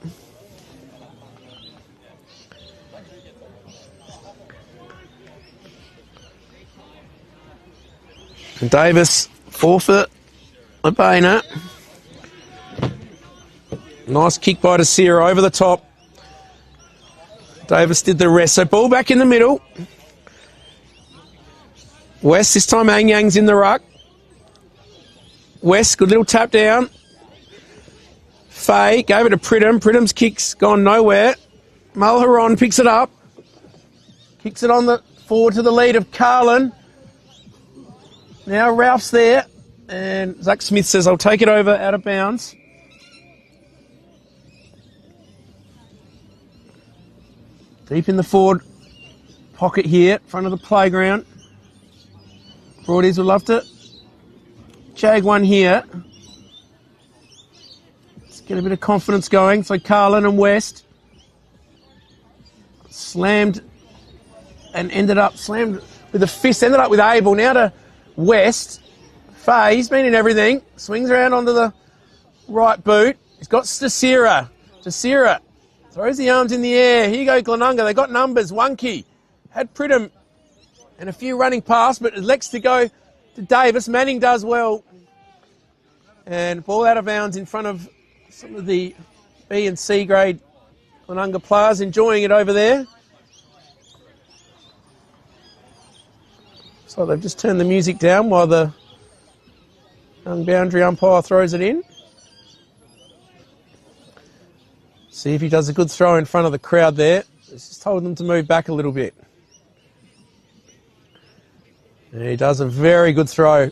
And Davis forfeit Labana. Nice kick by Desira over the top. Davis did the rest. So ball back in the middle. West, this time Ang Yang's in the ruck. West, good little tap down. Faye gave it to Pridham. Pridham's kick's gone nowhere. Mulharon picks it up. Kicks it on the forward to the lead of Carlin. Now Ralph's there. And Zach Smith says, I'll take it over out of bounds. Deep in the forward pocket here, front of the playground. Broadies would love to jag one here. Let's get a bit of confidence going. So Carlin and West slammed and ended up slammed with a fist. Ended up with Abel. Now to West. Faye, he's been in everything. Swings around onto the right boot. He's got Desira. Desira throws the arms in the air. Here you go, Glenunga. They got numbers. One key. Had Pridham and a few running past, but elects to go to Davis. Manning does well. And ball out of bounds in front of some of the B and C grade Glenunga players enjoying it over there. So they've just turned the music down while the young boundary umpire throws it in. See if he does a good throw in front of the crowd there. It's just told them to move back a little bit. And he does a very good throw.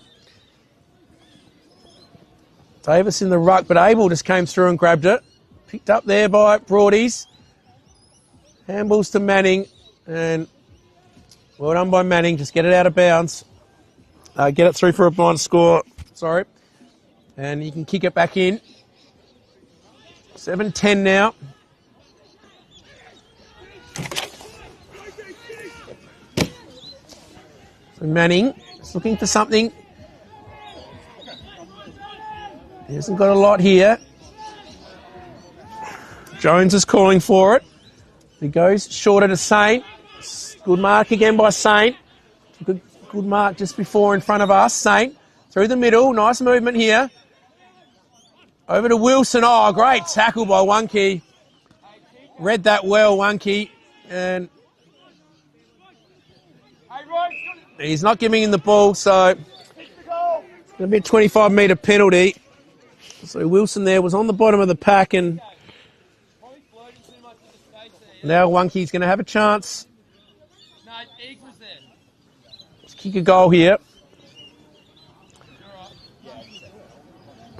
Davis in the ruck, but Abel just came through and grabbed it. Picked up there by Broadies. Handballs to Manning. And well done by Manning. Just get it out of bounds. Get it through for a blind score. Sorry. And you can kick it back in. 7-10 now. So Manning is looking for something. He hasn't got a lot here. Jones is calling for it. He goes shorter to Saint. Good mark again by Saint. Good mark just before in front of us. Saint through the middle. Nice movement here. Over to Wilson. Oh, great tackle by Wonky. Read that well, Wonky. And he's not giving him the ball, so it's going to be a 25-metre penalty. So Wilson there was on the bottom of the pack, and now Wonky's going to have a chance. Let's kick a goal here.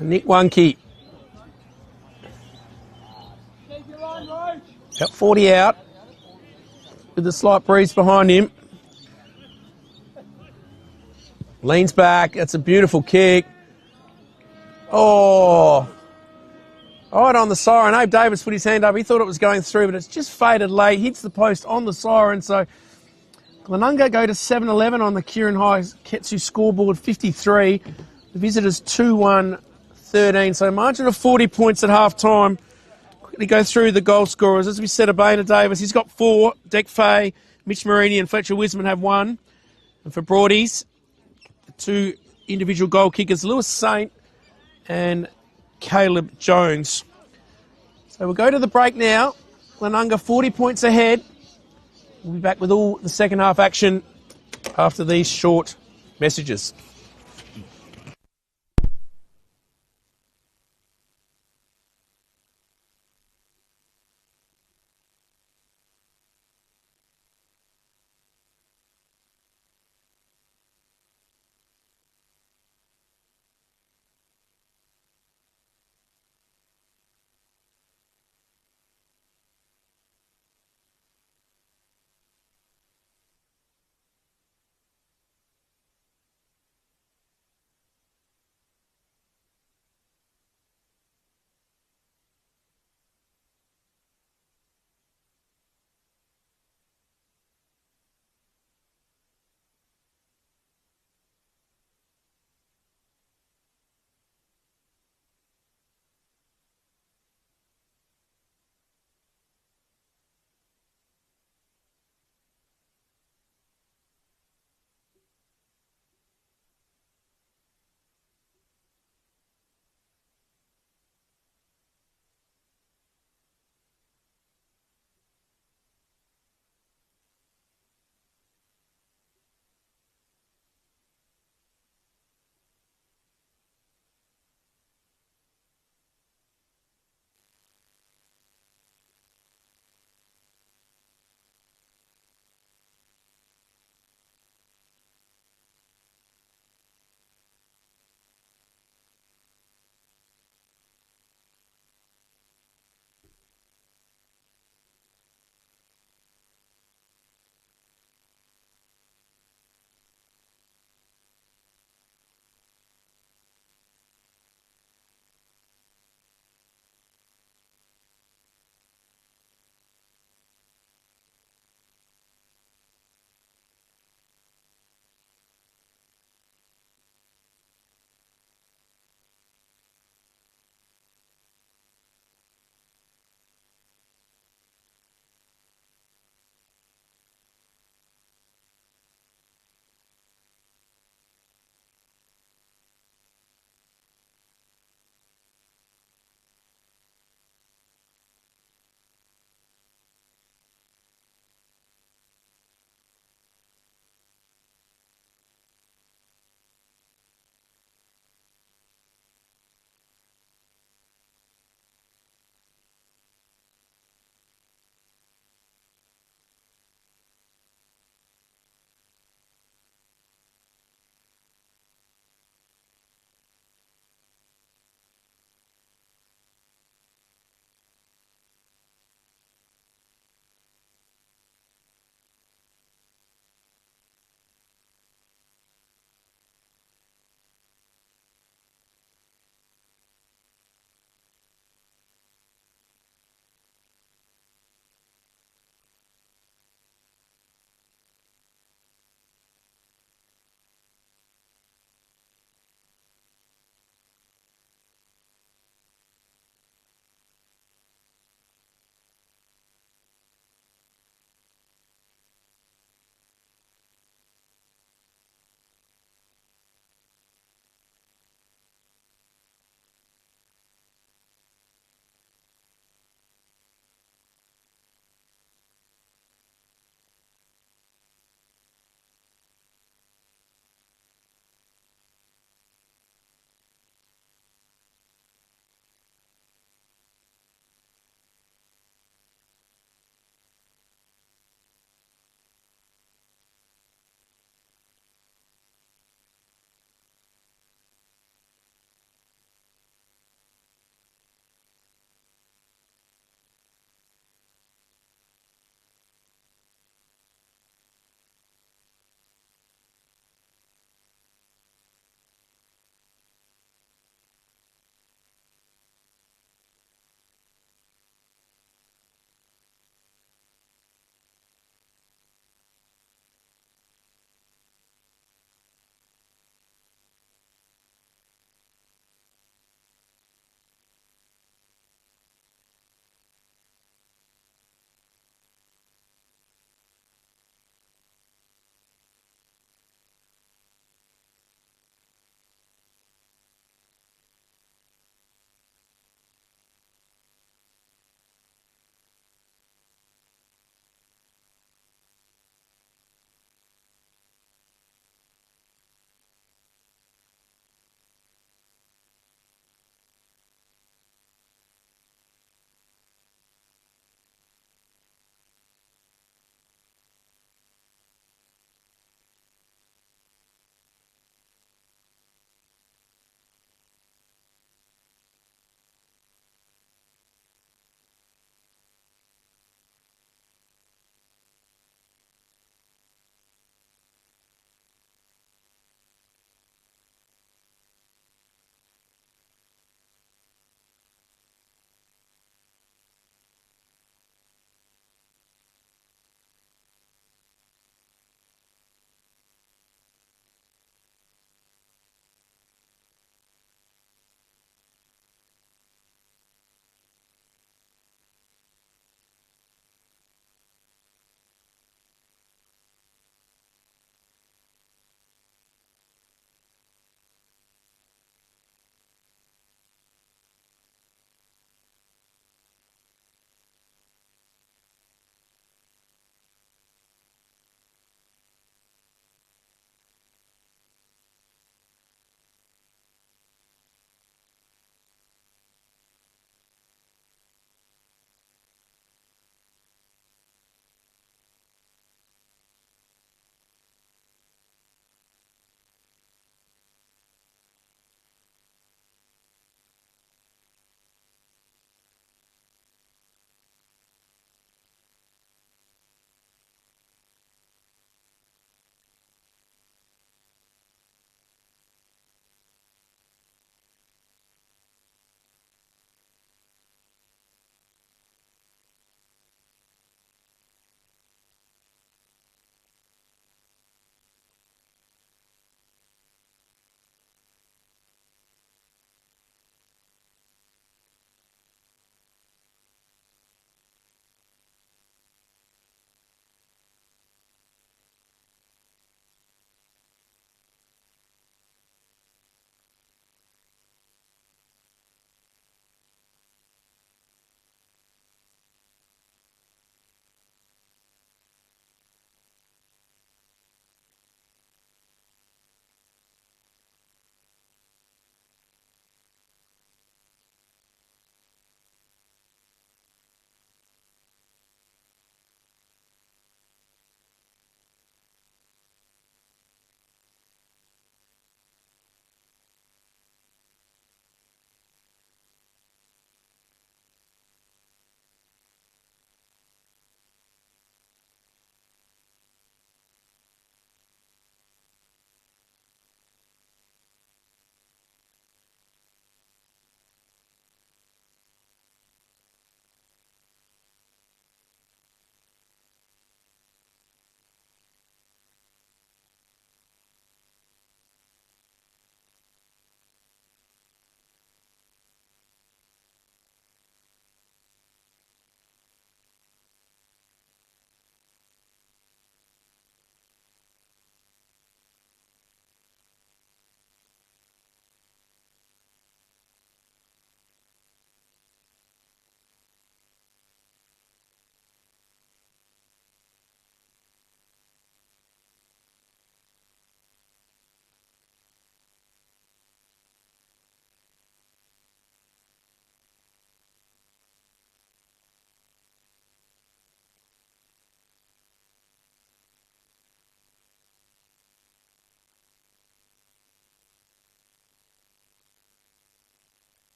Nick Wonky. Got 40 out with a slight breeze behind him. Leans back. That's a beautiful kick. Oh. Right on the siren. Abe Davis put his hand up. He thought it was going through, but it's just faded late. Hits the post on the siren. So Glenunga go to 7-11 on the Kieran High Ketsu scoreboard, 53. The visitors 2-1-13. So margin of 40 points at half-time. Quickly go through the goal scorers. As we said, Abena Davis, he's got 4. Dec Fay, Mitch Marini and Fletcher Wisman have 1. And for Broadies, the 2 individual goal kickers, Lewis Saint and Caleb Jones. So we'll go to the break now. Glenunga 40 points ahead. We'll be back with all the second half action after these short messages.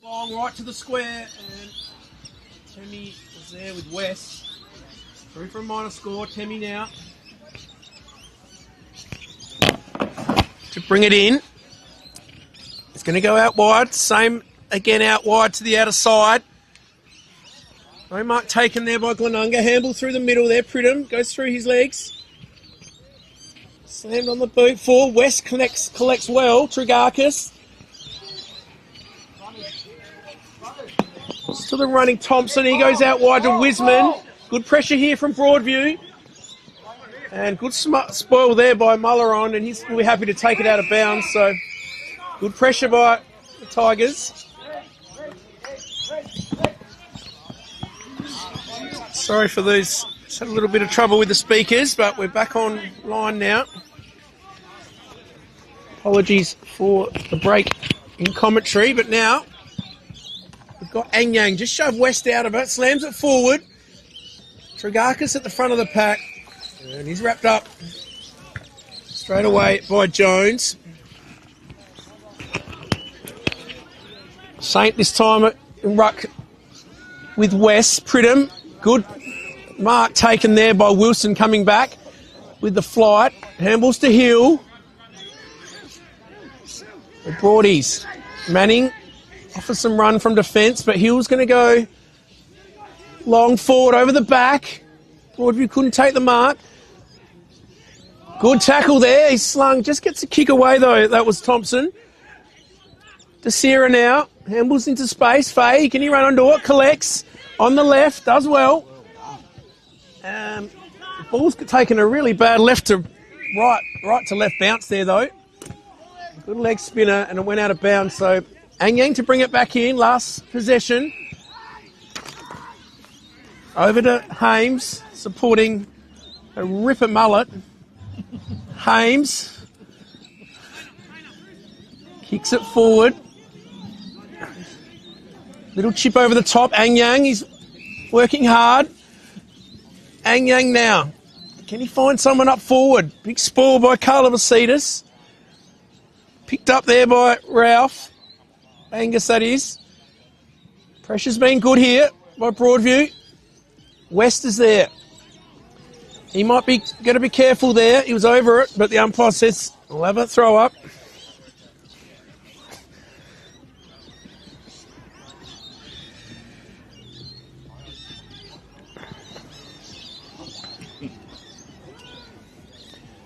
Long right to the square, and Temmie was there with West. Through for a minor score. Temmie now to bring it in. It's going to go out wide. Same again out wide to the outer side. No mark taken there by Glenunga. Handball through the middle there. Pridham goes through his legs. Slammed on the boot. Forward. West collects well. Trigarkis. To the running Thompson. He goes out wide to Wiseman. Good pressure here from Broadview. And good spoil there by Mulleron. And he's really happy to take it out of bounds. So good pressure by the Tigers. Sorry for those. Just had a little bit of trouble with the speakers, but we're back online now. Apologies for the break in commentary, but now we've got Anyang. Just shove West out of it, slams it forward. Trigarkis at the front of the pack, and he's wrapped up straight away by Jones. Saint this time in ruck with West. Pridham, good mark taken there by Wilson coming back with the flight. Handballs to Hill. The Broadies. Manning offers some run from defence, but Hill's going to go long forward over the back. Broadview couldn't take the mark. Good tackle there. He's slung. Just gets a kick away, though. That was Thompson. Desira now. Handballs into space. Fay, can he run onto it? Collects on the left. Does well. The ball's taken a really bad left to right to left bounce there, though. Good leg spinner, and it went out of bounds. So Anyang to bring it back in. Last possession. Over to Hames, supporting a ripper mullet. Hames kicks it forward. Little chip over the top. Anyang, he's working hard. Anyang now. Can he find someone up forward? Big spoil by Carla Vasitas. Picked up there by Ralph. Angus, that is. Pressure's been good here by Broadview. West is there. He might be going to be careful there. He was over it, but the umpire says, we'll have a throw up.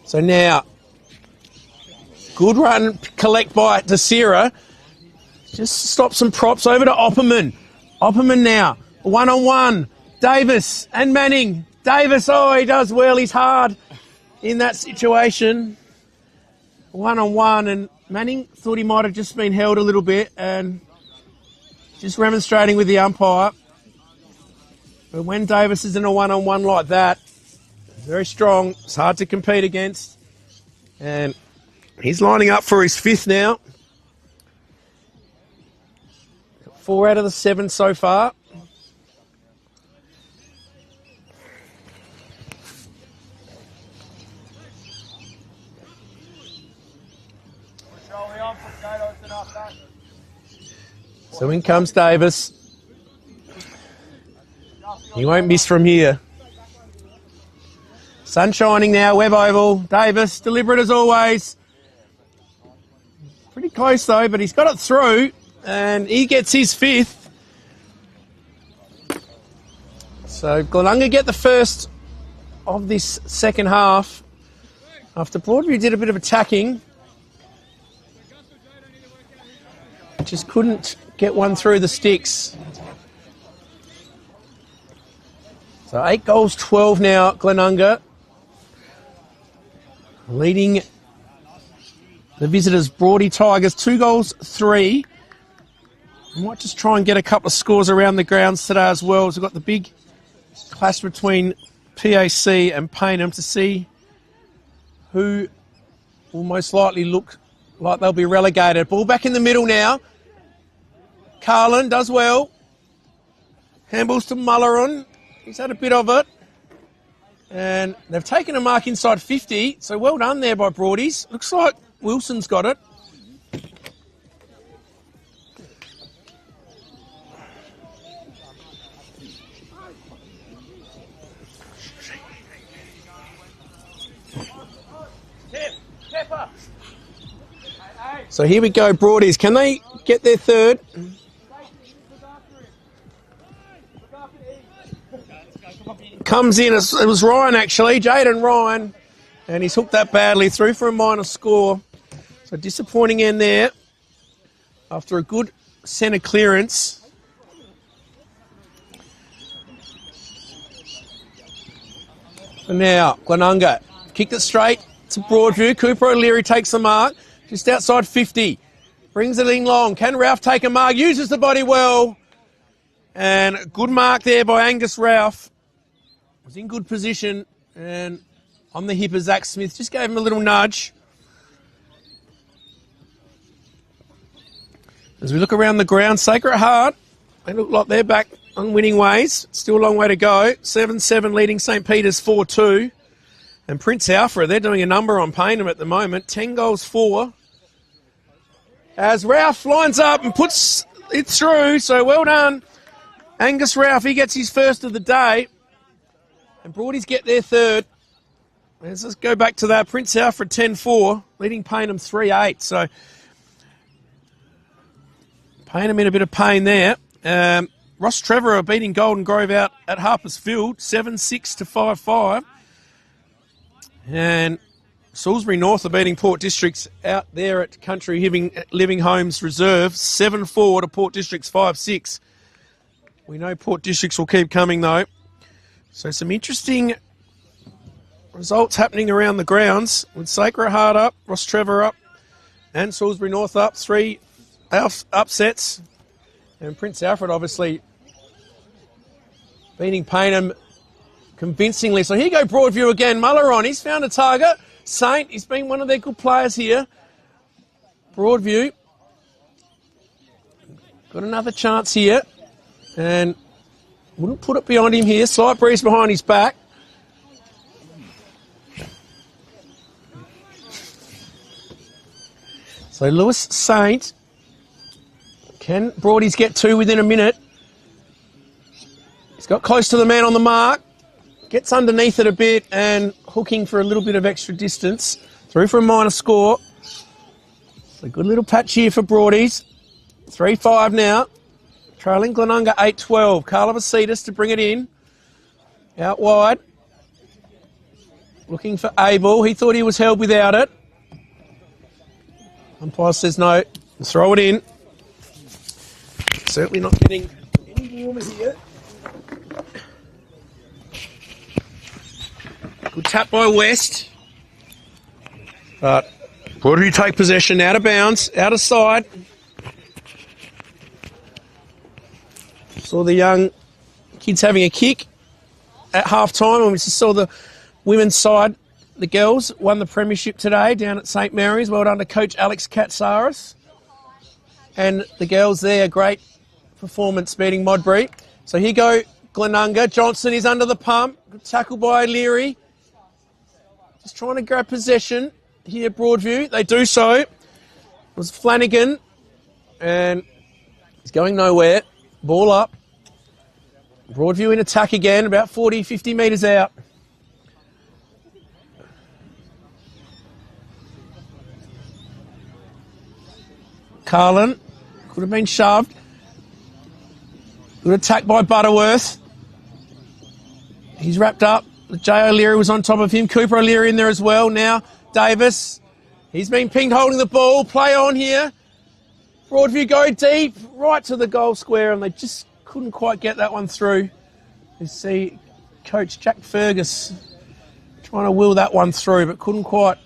So now, good run, collect by Desira. Just stop some props over to Opperman. Opperman now, one-on-one. Davis and Manning. Davis, oh, he does well. He's hard in that situation. One-on-one, and Manning thought he might have just been held a little bit and just remonstrating with the umpire. But when Davis is in a one-on-one like that, very strong. It's hard to compete against. And he's lining up for his fifth now. 4 out of the 7 so far. So in comes Davis. He won't miss from here. Sun shining now, Webb Oval. Davis, deliberate as always. Pretty close though, but he's got it through, and he gets his 5th. So Glenunga get the first of this second half. After Broadview did a bit of attacking, just couldn't get one through the sticks. So 8 goals, 12 now, Glenunga. Leading the visitors, Broady Tigers, 2 goals, 3. I might just try and get a couple of scores around the grounds today as well. So we've got the big clash between PAC and Payneham to see who will most likely look like they'll be relegated. Ball back in the middle now. Carlin does well. Handballs to Mulleron. He's had a bit of it. And they've taken a mark inside 50, so well done there by Broadies. Looks like Wilson's got it. So here we go, Broadies. Can they get their third? Comes in, it was Ryan actually, Jaden Ryan, and he's hooked that badly, through for a minor score. So disappointing end there after a good centre clearance. And now, Glenunga kicked it straight to Broadview. Cooper O'Leary takes the mark, just outside 50. Brings it in long. Can Ralph take a mark? Uses the body well. And good mark there by Angus Ralph. Was in good position. And on the hip of Zach Smith. Just gave him a little nudge. As we look around the ground, Sacred Heart, they look like they're back on winning ways. Still a long way to go. 7-7 leading St. Peter's 4-2. And Prince Alfred, they're doing a number on Payneham at the moment. 10 goals 4. As Ralph lines up and puts it through. So well done, Angus Ralph. He gets his first of the day. And Broadies get their third. Let's just go back to that. Prince Alfred 10-4, leading Payneham 3-8. So Payneham in a bit of pain there. Ross Trevor beating Golden Grove out at Harpers Field, 7-6 to 5-5. And Salisbury North are beating Port Districts out there at Country Living Homes Reserve, 7-4 to Port Districts 5-6. We know Port Districts will keep coming though. So some interesting results happening around the grounds with Sacred Heart up, Ross Trevor up, and Salisbury North up. 3 upsets. And Prince Alfred obviously beating Payneham convincingly. So here you go, Broadview again. Muller on. He's found a target. Saint, he's been one of their good players here. Broadview. Got another chance here. And wouldn't put it behind him here. Slight breeze behind his back. So Lewis Saint. Can Broadies get 2 within a minute? He's got close to the man on the mark. Gets underneath it a bit and hooking for a little bit of extra distance. Through for a minor score. It's a good little patch here for Broadies. 3-5 now. Trailing Glenunga 8-12. Carla Vasitas to bring it in. Out wide. Looking for Abel. He thought he was held without it. Umpire says no. Throw it in. Certainly not getting any warmer here. Good tap by West. But Broadview take possession out of bounds, out of side. Saw the young kids having a kick at half time, and we just saw the women's side. The girls won the premiership today down at St Mary's. Well done to Coach Alex Katsaris. And the girls there, great performance beating Modbury. So here go Glenunga. Johnson is under the pump. Good tackle by Leary. Just trying to grab possession here, Broadview. They do so. It was Flanagan. And he's going nowhere. Ball up. Broadview in attack again, about 40, 50 metres out. Carlin could have been shoved. Good attack by Butterworth. He's wrapped up. Jay O'Leary was on top of him. Cooper O'Leary in there as well. Now Davis. He's been pinged holding the ball. Play on here. Broadview go deep, right to the goal square, and they just couldn't quite get that one through. You see Coach Jack Fergus trying to will that one through, but couldn't quite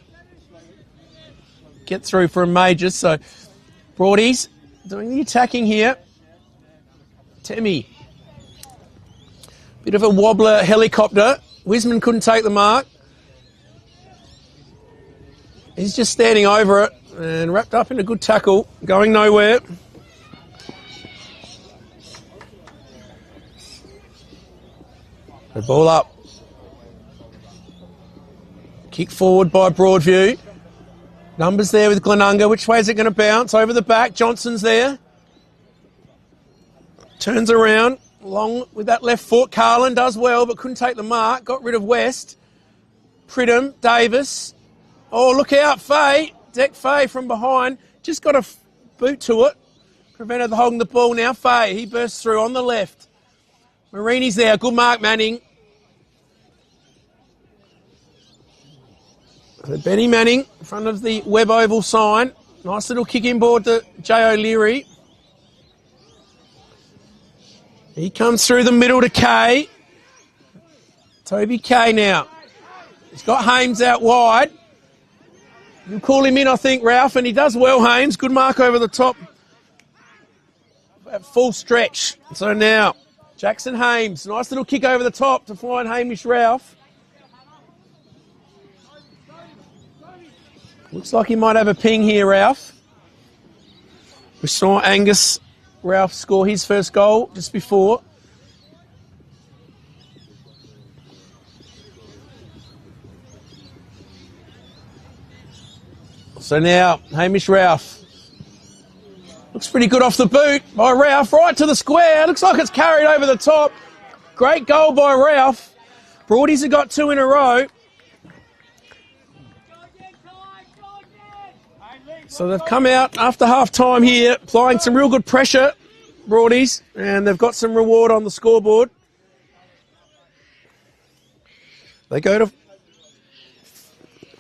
get through for a major. So Broadies doing the attacking here. Temmie. Bit of a wobbler helicopter. Wiseman couldn't take the mark. He's just standing over it and wrapped up in a good tackle, going nowhere. The ball up. Kick forward by Broadview. Numbers there with Glenunga. Which way is it going to bounce? Over the back. Johnson's there. Turns around. Long with that left foot. Carlin does well, but couldn't take the mark. Got rid of West. Pridham. Davis. Oh, look out, Fay. Deck Fay from behind. just got a boot to it. Prevented the holding the ball now. Fay, he bursts through on the left. Marini's there. Good mark, Manning. So Benny Manning in front of the Webb Oval sign. Nice little kick inboard to Jay O'Leary. He comes through the middle to Kay. Toby Kay now. He's got Hames out wide. You call him in, I think, Ralph, and he does well, Hames. Good mark over the top. At full stretch. So now, Jackson Hames. Nice little kick over the top to find Hamish Ralph. Looks like he might have a ping here, Ralph. We saw Angus Ralph score his first goal just before. So now, Hamish Ralph. Looks pretty good off the boot by Ralph, right to the square. Looks like it's carried over the top. Great goal by Ralph. Broadies have got 2 in a row. So they've come out after half-time here, applying some real good pressure, Broadies, and they've got some reward on the scoreboard. They go to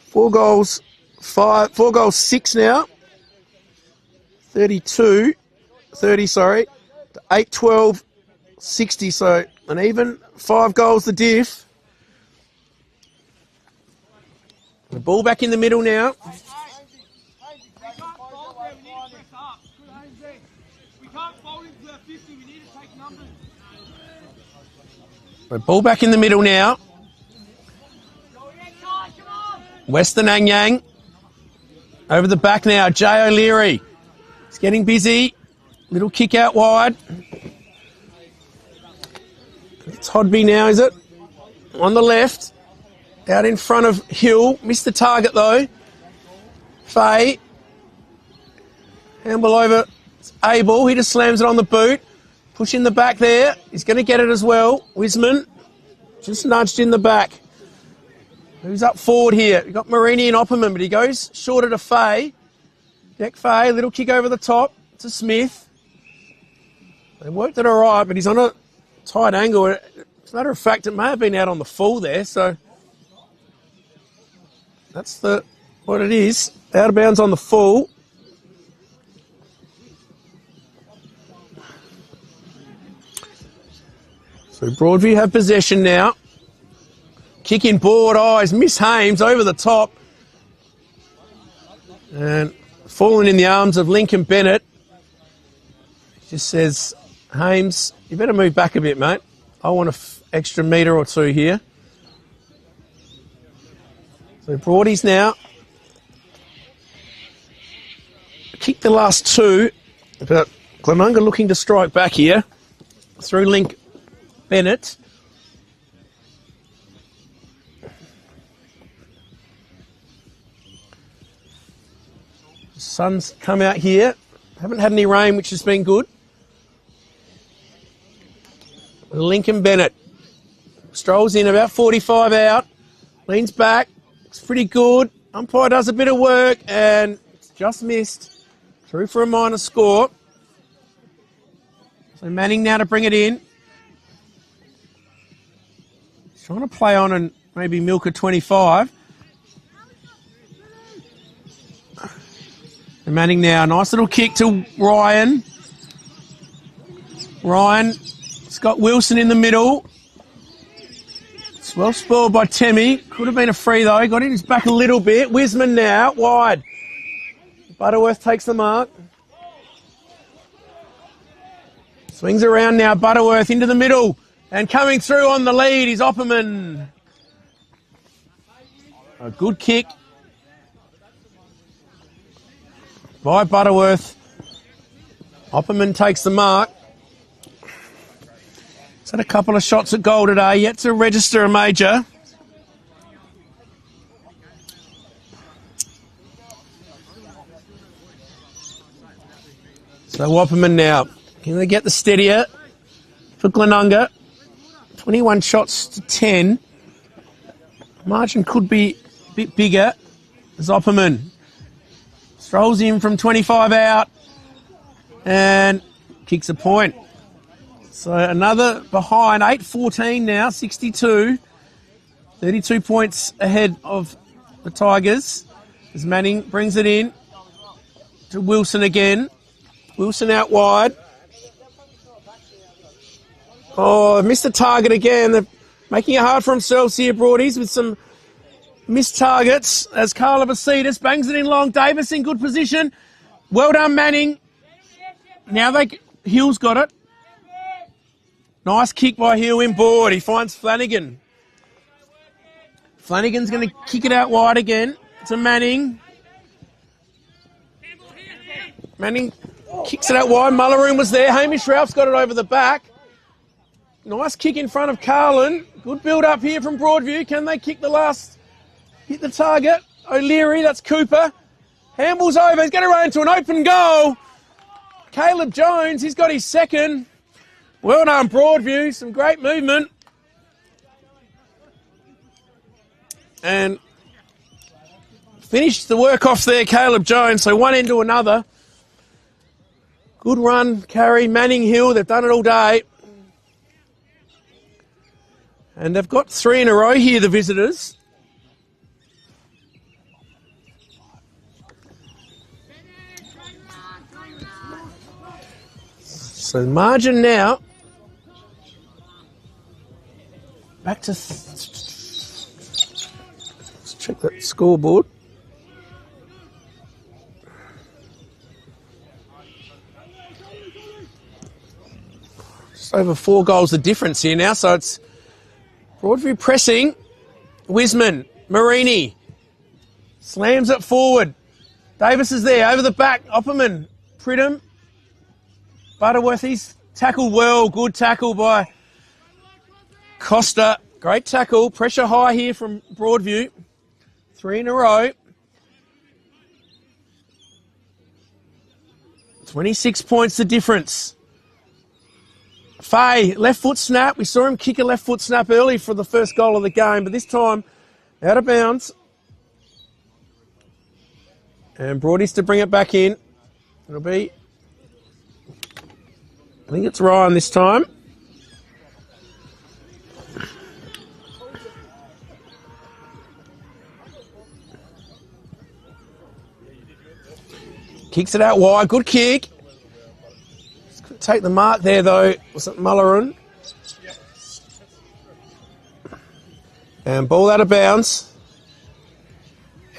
4 goals 6 now. 30, to 8, 12, 60. So an even 5 goals the diff. The ball back in the middle now. The ball back in the middle now. Western Anyang. Over the back now, Jay O'Leary. He's getting busy. Little kick out wide. It's Hodby now, is it? On the left. Out in front of Hill. Missed the target though. Fay. Handball over. It's Abel. He just slams it on the boot. Push in the back there. He's going to get it as well. Wiseman just nudged in the back. Who's up forward here? We've got Marini and Opperman, but he goes shorter to Fay. Jack Fay, little kick over the top to Smith. They worked it all right, but he's on a tight angle. As a matter of fact, it may have been out on the full there, so that's what it is. Out of bounds on the full. So Broadview have possession now. Kick in board eyes, Miss Hames over the top. And falling in the arms of Lincoln Bennett. Just says, Hames, you better move back a bit, mate. I want an extra metre or 2 here. So Broadies now. Kicked the last 2, but Glenunga looking to strike back here. Through Link Bennett. Sun's come out here. Haven't had any rain, which has been good. Lincoln Bennett strolls in, about 45 out. Leans back. Looks pretty good. Umpire does a bit of work and it's just missed. Through for a minor score. So Manning now to bring it in. He's trying to play on and maybe milk a 25. And Manning now, nice little kick to Ryan. Ryan's got Wilson in the middle. It's well spoiled by Temmie. Could have been a free though. Got in his back a little bit. Wiseman now, wide. Butterworth takes the mark. Swings around now, Butterworth into the middle. And coming through on the lead is Opperman. A good kick by Butterworth. Opperman takes the mark. He's had a couple of shots at goal today, yet to register a major. So Opperman now. Can they get the steadier for Glenunga? 21 shots to 10. Margin could be a bit bigger as Opperman Strolls in from 25 out and kicks a point. So another behind, 8-14 now, 62. 32 points ahead of the Tigers as Manning brings it in to Wilson again. Wilson out wide. Oh, missed the target again. They're making it hard for themselves here, Broadies, with some missed targets as Carla Vasitas bangs it in long. Davis in good position. Well done, Manning. Now Hill's got it. Nice kick by Hill inboard. He finds Flanagan. Flanagan's going to kick it out wide again to Manning. Manning kicks it out wide. Mulleroon was there. Hamish Ralph's got it over the back. Nice kick in front of Carlin. Good build up here from Broadview. Can they kick the last? Hit the target. O'Leary, that's Cooper. Handball's over. He's going to run into an open goal. Caleb Jones, he's got his second. Well done, Broadview. Some great movement. And finished the work off there, Caleb Jones. So one end to another. Good run, carry. Manning Hill, they've done it all day. And they've got 3 in a row here, the visitors. So margin now. Back to... Let's check that scoreboard. Just over 4 goals the difference here now, so it's Broadview pressing. Wiseman, Marini slams it forward. Davis is there, over the back. Opperman, Pridham, Butterworth, he's tackled well. Good tackle by Costa. Great tackle. Pressure high here from Broadview. 3 in a row. 26 points the difference. Fay, left foot snap. We saw him kick a left foot snap early for the first goal of the game, but this time out of bounds. And Broadies to bring it back in. It'll be, I think it's Ryan this time. Kicks it out wide. Good kick. Take the mark there, though. Was it Mulleroon? And ball out of bounds.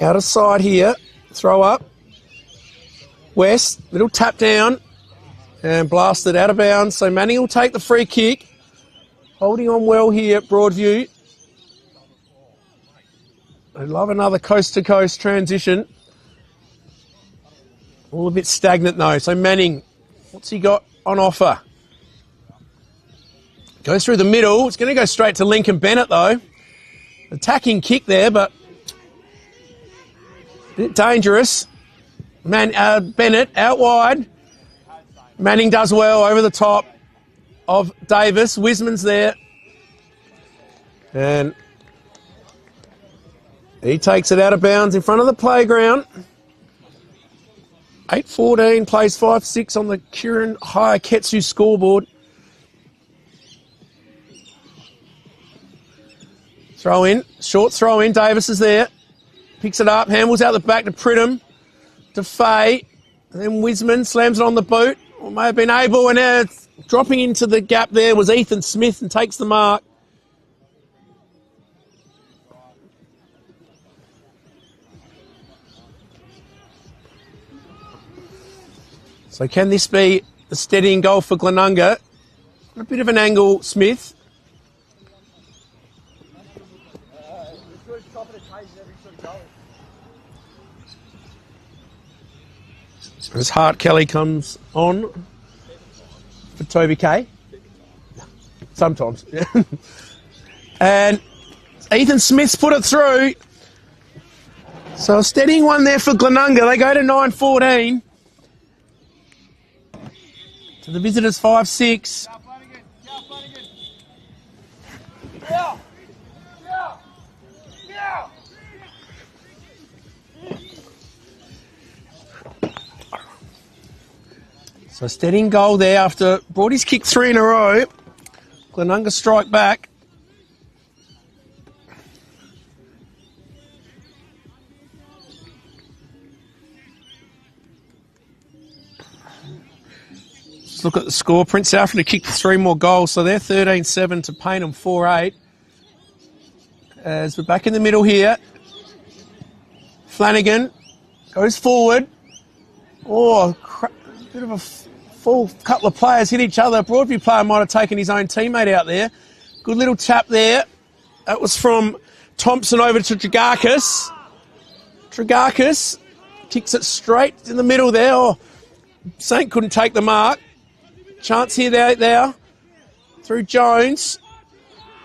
Out of sight here. Throw up. West. Little tap down. And blasted out of bounds. So Manning will take the free kick. Holding on well here at Broadview. I love another coast-to-coast transition. All a bit stagnant, though. So Manning, what's he got on offer? Goes through the middle. It's going to go straight to Lincoln Bennett, though. Attacking kick there, but a bit dangerous. Bennett out wide. Manning does well over the top of Davis. Wiseman's there. And he takes it out of bounds in front of the playground. 8-14, plays 5-6 on the Kirin Hayaketsu scoreboard. Throw in, short throw in, Davis is there. Picks it up, handles out the back to Pridham, to Fay. And then Wiseman slams it on the boot. Or may have been able, and now dropping into the gap there was Ethan Smith and takes the mark. So can this be a steadying goal for Glenunga? A bit of an angle, Smith. As Hart Kelly comes on for Toby Kay. Sometimes. And Ethan Smith's put it through. So a steadying one there for Glenunga. They go to 9-14. To the visitors 5-6. So steadying goal there after Broadie's kicked 3 in a row. Glenunga strike back. Let's look at the score. Prince Alfred kicked 3 more goals, so they're 13-7 to Payneham 4-8. As we're back in the middle here. Flanagan goes forward. Oh, bit of a full couple of players hit each other. Broadview player might have taken his own teammate out there. Good little tap there. That was from Thompson over to Tregarkis. Tregarkis kicks it straight in the middle there. Oh, Saint couldn't take the mark. Chance here there. Through Jones.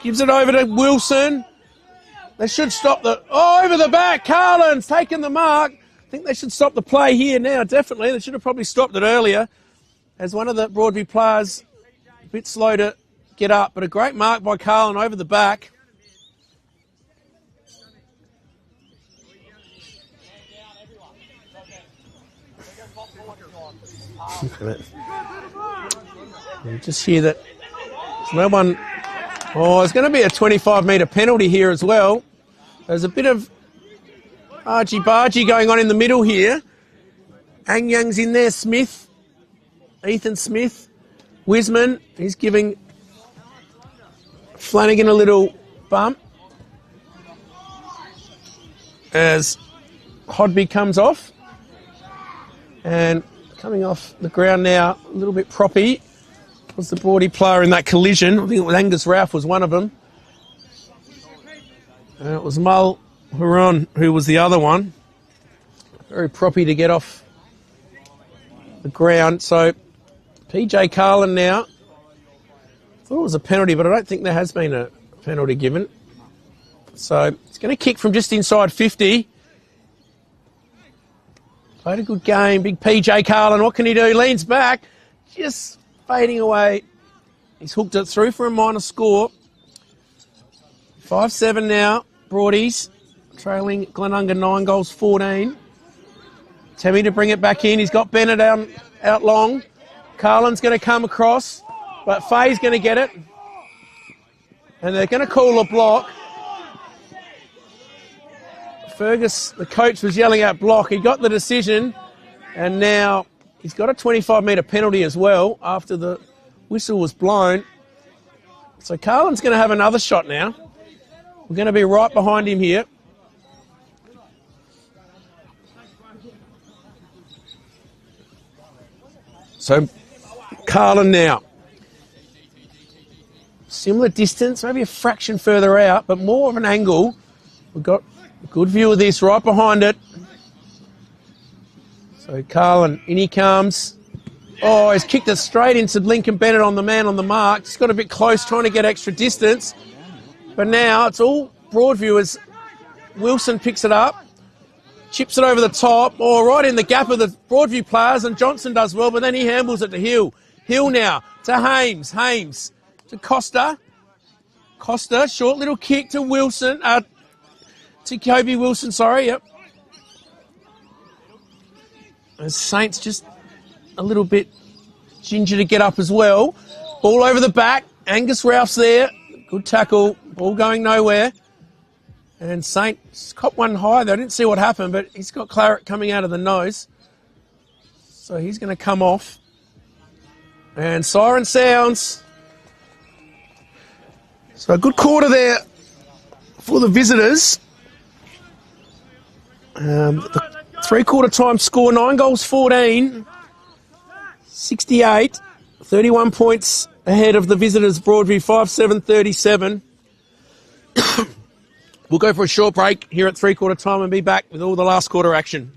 Gives it over to Wilson. They should stop over the back. Carlin's taken the mark. I think they should stop the play here now, definitely. They should have probably stopped it earlier as one of the Broadview players a bit slow to get up. But a great mark by Carlin over the back. You just hear that there's no one. Oh, there's going to be a 25-metre penalty here as well. There's a bit of argy-bargy going on in the middle here. Ang Young's in there, Smith, Ethan Smith, Wiseman. He's giving Flanagan a little bump as Hodby comes off. And coming off the ground now, a little bit proppy, was the Broadie player in that collision. I think it was Angus Ralph was one of them. And it was Mull Huron who was the other one. Very proppy to get off the ground. So PJ Carlin now. I thought it was a penalty, but I don't think there has been a penalty given. So it's going to kick from just inside 50. Played a good game. Big PJ Carlin. What can he do? Leans back. Just fading away. He's hooked it through for a minor score. 5-7 now. Broadies trailing Glenunga 9 goals 14. Tammy to bring it back in. He's got Bennett out long. Carlin's going to come across, but Faye's going to get it. And they're going to call a block. Fergus, the coach, was yelling out block. He got the decision, and now he's got a 25-metre penalty as well after the whistle was blown. So Carlin's going to have another shot now. We're going to be right behind him here. So Carlin now. Similar distance, maybe a fraction further out, but more of an angle. We've got a good view of this right behind it. So Carlin, in he comes. Oh, he's kicked it straight into Lincoln Bennett on the man on the mark. Just got a bit close trying to get extra distance. But now it's all Broadview as Wilson picks it up. Chips it over the top. Oh, right in the gap of the Broadview players, and Johnson does well, but then he handles it to Hill. Hill now to Hames. Hames to Costa. Costa, short little kick to Wilson. To Kobe Wilson, sorry, yep. And Saints just a little bit ginger to get up as well. Ball over the back. Angus Ralph's there. Good tackle. Ball going nowhere. And Saints caught one high. They didn't see what happened, but he's got claret coming out of the nose. So he's going to come off. And siren sounds. So a good quarter there for the visitors. The three-quarter time score, 9 goals 14. 68. 31 points ahead of the visitors, Broadview, 5-7-37. We'll go for a short break here at three-quarter time and be back with all the last quarter action.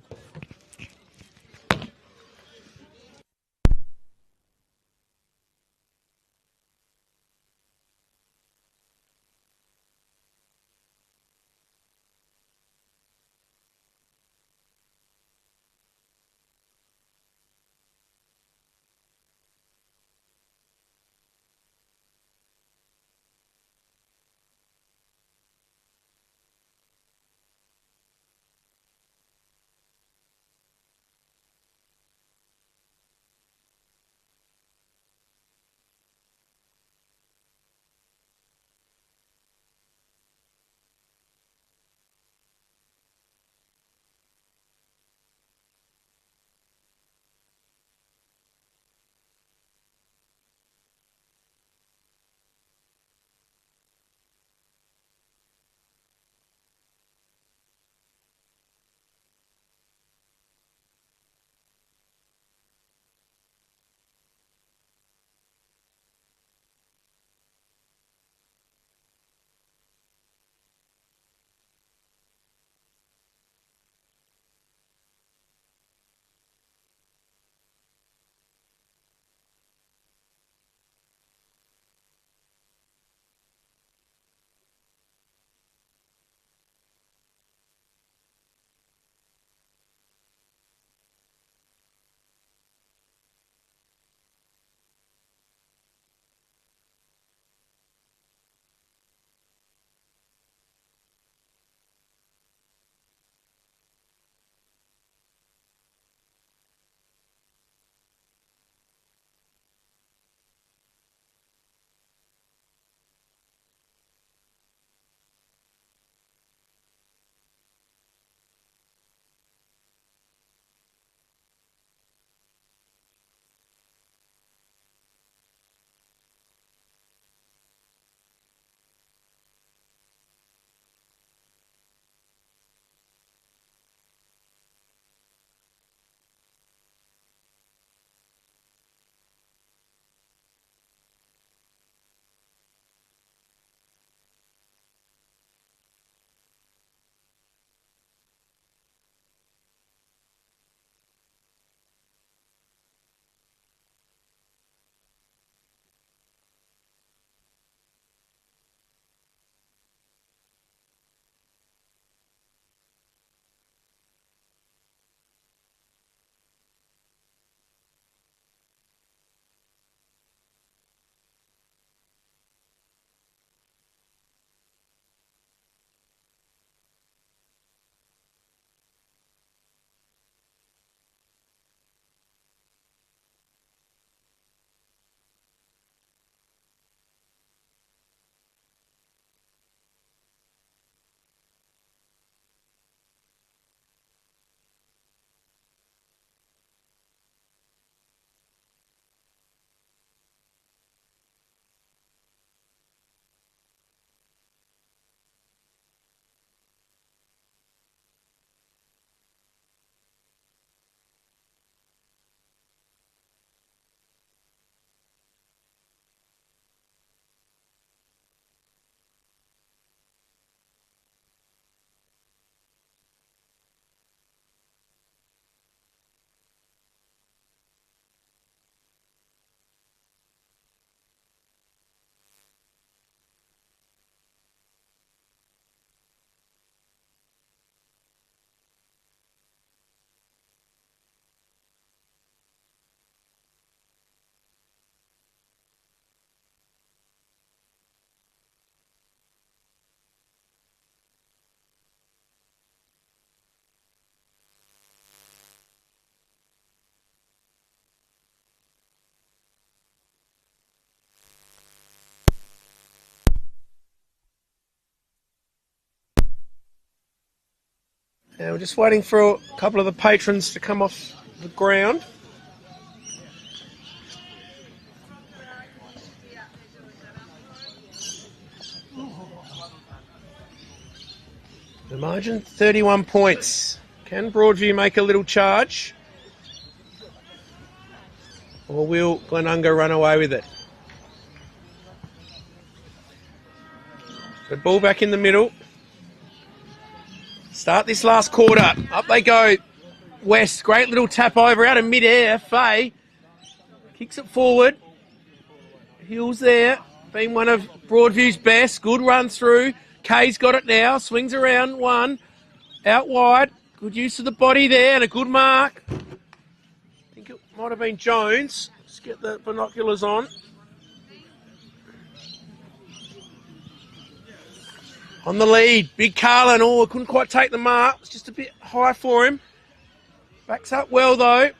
Now we're just waiting for a couple of the patrons to come off the ground. The margin, 31 points. Can Broadview make a little charge? Or will Glenunga run away with it? The ball back in the middle. Start this last quarter. Up they go. West, great little tap over out of mid-air. Faye kicks it forward. Hills there. Been one of Broadview's best. Good run through. Kay's got it now. Swings around one. Out wide. Good use of the body there and a good mark. I think it might have been Jones. Let's get the binoculars on. On the lead. Big Carlin. Oh, couldn't quite take the mark. It's just a bit high for him. Backs up well though.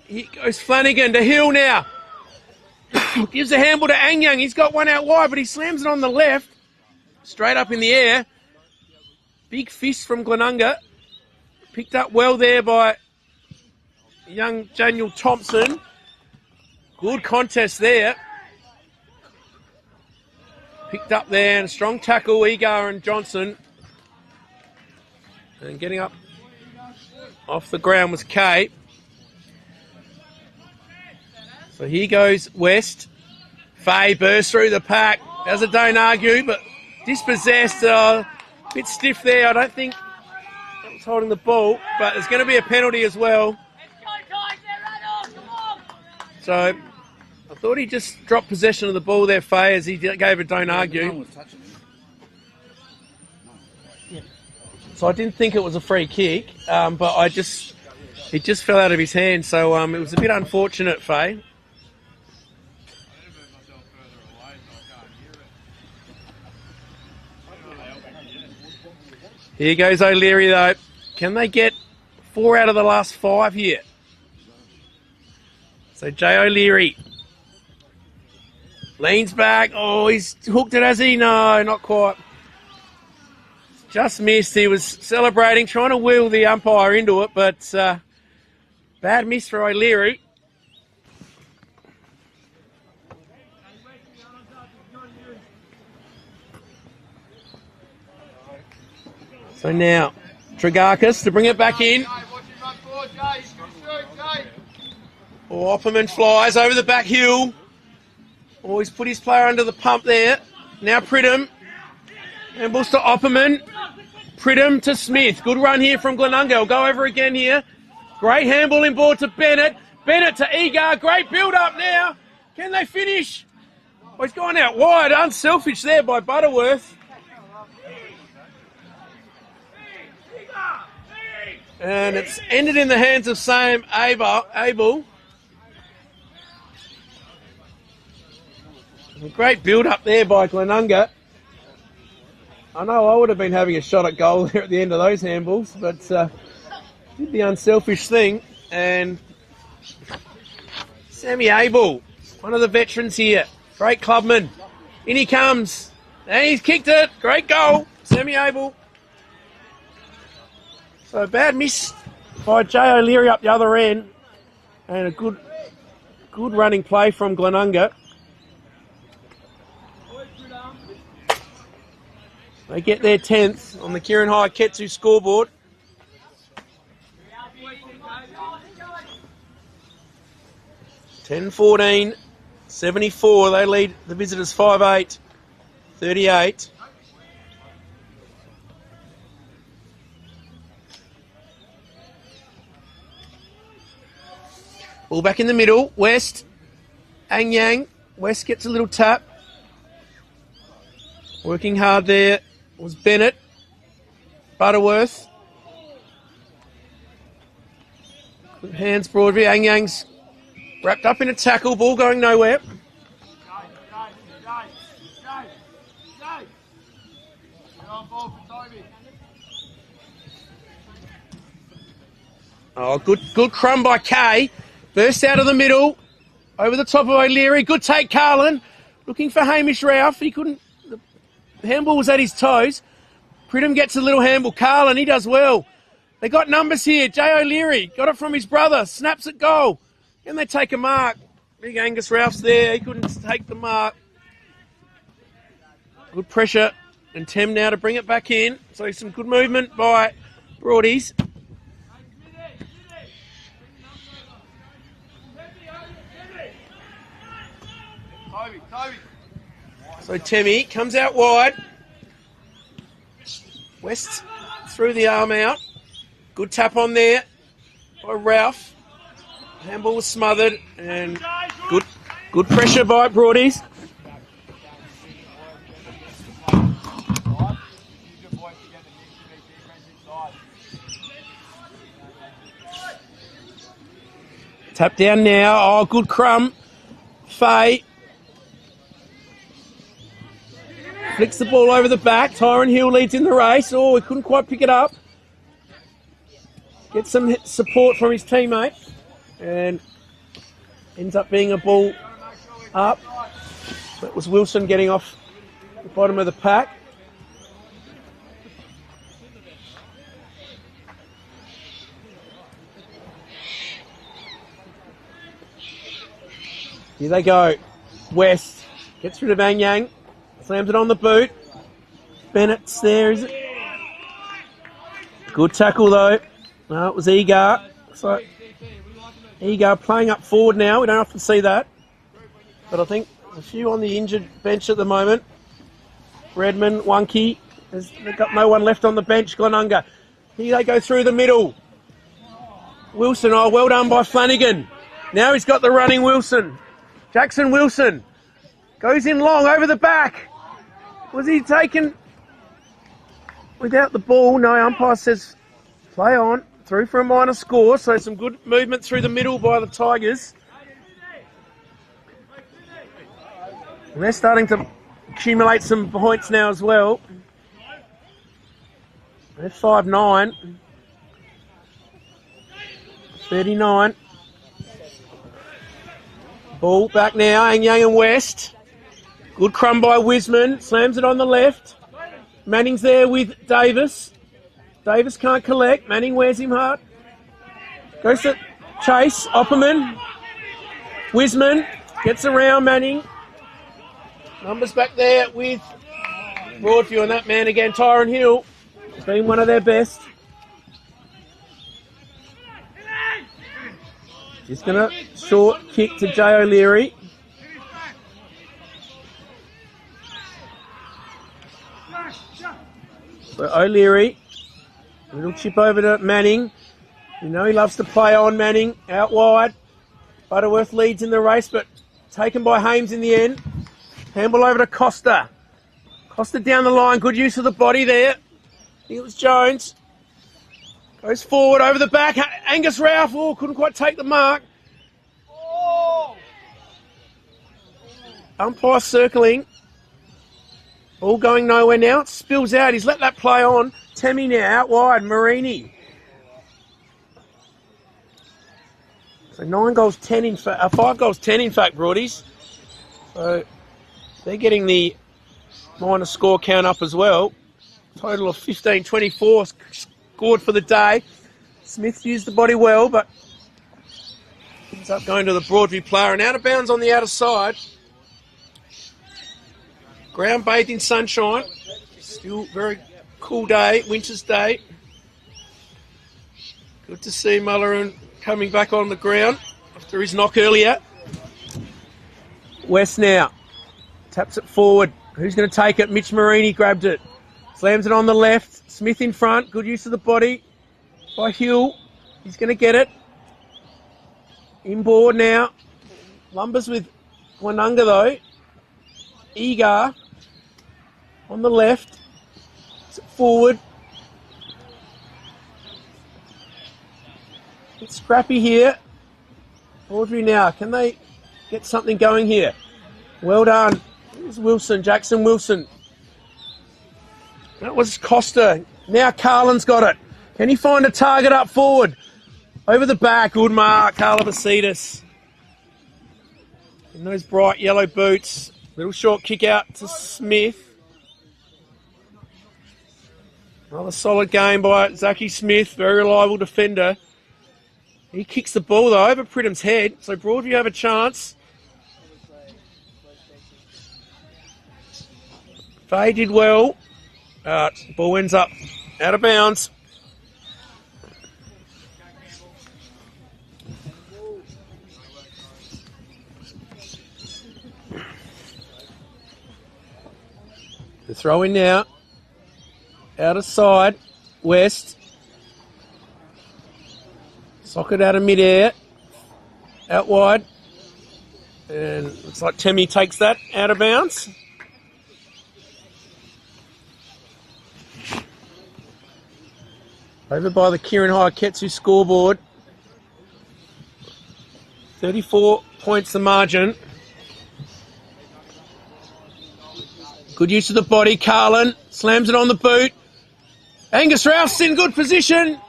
Here goes Flanagan to Hill now. Gives a handball to Anyang. He's got one out wide, but he slams it on the left. Straight up in the air. Big fist from Glenunga. Picked up well there by young Daniel Thompson. Good contest there. Picked up there and a strong tackle, Egar and Johnson. And getting up off the ground was Kay. So here goes West. Faye bursts through the pack. As a don't argue, but dispossessed. A bit stiff there. I don't think that was holding the ball, but there's going to be a penalty as well. So I thought he just dropped possession of the ball there, Faye, as he gave a don't argue. So I didn't think it was a free kick, but it just fell out of his hand. So it was a bit unfortunate, Faye. Here goes O'Leary, though. Can they get 4 out of the last 5 here? So Jay O'Leary leans back. Oh, he's hooked it, has he? No, not quite. Just missed. He was celebrating, trying to wheel the umpire into it, but bad miss for O'Leary. So now, Tregarkis to bring it back in. Oh, Opperman flies over the back hill. Oh, he's put his player under the pump there. Now Pridham. Handballs to Opperman. Pridham to Smith. Good run here from Glenunga. We'll go over again here. Great handball in board to Bennett. Bennett to Egar. Great build-up now. Can they finish? Oh, he's gone out wide. Unselfish there by Butterworth. And it's ended in the hands of Sam Abel. A great build-up there by Glenunga. I know I would have been having a shot at goal there at the end of those handballs, but did the unselfish thing. And Sammy Abel, one of the veterans here. Great clubman. In he comes. And he's kicked it. Great goal. Sammy Abel. So a bad miss by Jay O'Leary up the other end. And a good running play from Glenunga. They get their 10th on the Kieran High Ketsu scoreboard. (10-14), 74. They lead the visitors 5-8, 38. Ball back in the middle. West. Anyang. West gets a little tap. Working hard there was Bennett. Butterworth. Good hands, Broadview. Anyang's wrapped up in a tackle. Ball going nowhere. Oh, good crumb by Kay. Burst out of the middle. Over the top of O'Leary. Good take, Carlin. Looking for Hamish Ralph. He couldn't. The handball was at his toes. Pridham gets a little handball. Carlin, he does well. They got numbers here. Jay O'Leary got it from his brother. Snaps at goal. Can they take a mark? Big Angus Ralph's there. He couldn't take the mark. Good pressure. And Tem now to bring it back in. So some good movement by Broadies. So Temmie comes out wide. West threw the arm out. Good tap on there by Ralph. Handball was smothered and good pressure by Broadies. Tap down now. Oh, good crumb. Faye. Flicks the ball over the back. Tyron Hill leads in the race. Oh, he couldn't quite pick it up. Gets some support from his teammate. And ends up being a ball up. That was Wilson getting off the bottom of the pack. Here they go. West gets rid of Anyang. Slams it on the boot. Bennett's there, is it? Good tackle though. No, it was Egar. So Egar playing up forward now. We don't often see that. But I think a few on the injured bench at the moment. Redmond, Wonky. They've got no one left on the bench. Glenunga. Here they go through the middle. Wilson, oh, well done by Flanagan. Now he's got the running Wilson. Jackson Wilson goes in long over the back. Was he taken without the ball? No, umpire says play on. Through for a minor score, so some good movement through the middle by the Tigers. And they're starting to accumulate some points now as well. They're 5-9. 39. Ball back now, Anyang and West. Good crumb by Wiseman. Slams it on the left. Manning's there with Davis. Davis can't collect. Manning wears him hard. Goes to Chase. Opperman. Wiseman gets around Manning. Numbers back there with Broadview and that man again, Tyron Hill. Been one of their best. Just going to short kick to Jay O'Leary. So O'Leary, a little chip over to Manning. You know he loves to play on Manning, out wide. Butterworth leads in the race, but taken by Hames in the end. Handball over to Costa. Costa down the line, good use of the body there. I think it was Jones. Goes forward over the back. Angus Ralph, oh, couldn't quite take the mark. Umpire circling. Ball going nowhere now. It spills out. He's let that play on. Temmie now out wide. Marini. So 5 goals 10 in fact, Broadies. So they're getting the minor score count up as well. Total of 15-24 scored for the day. Smith used the body well, but ends up going to the Broadview player and out of bounds on the outer side. Ground bathed in sunshine. Still very cool day, winter's day. Good to see Mullerin coming back on the ground after his knock earlier. West now. Taps it forward. Who's going to take it? Mitch Marini grabbed it. Slams it on the left. Smith in front. Good use of the body by Hill. He's going to get it. Inboard now. Lumbers with Glenunga though. Egar on the left. Forward. It's scrappy here. Broadview now. Can they get something going here? Well done. Here's Wilson. Jackson Wilson. That was Costa. Now Carlin's got it. Can he find a target up forward? Over the back. Good mark. Carla Vasidis. In those bright yellow boots. Little short kick out to Smith. Another solid game by Zachy Smith, very reliable defender. He kicks the ball though over Pridham's head, so Broadview have a chance. Faye did well. Ball ends up out of bounds. The throw in now. Out of side. West. Socket out of midair. Out wide. And looks like Temi takes that out of bounds. Over by the Kieran Hiaketsu scoreboard. 34 points the margin. Good use of the body. Carlin slams it on the boot. Angus Rouse in good position.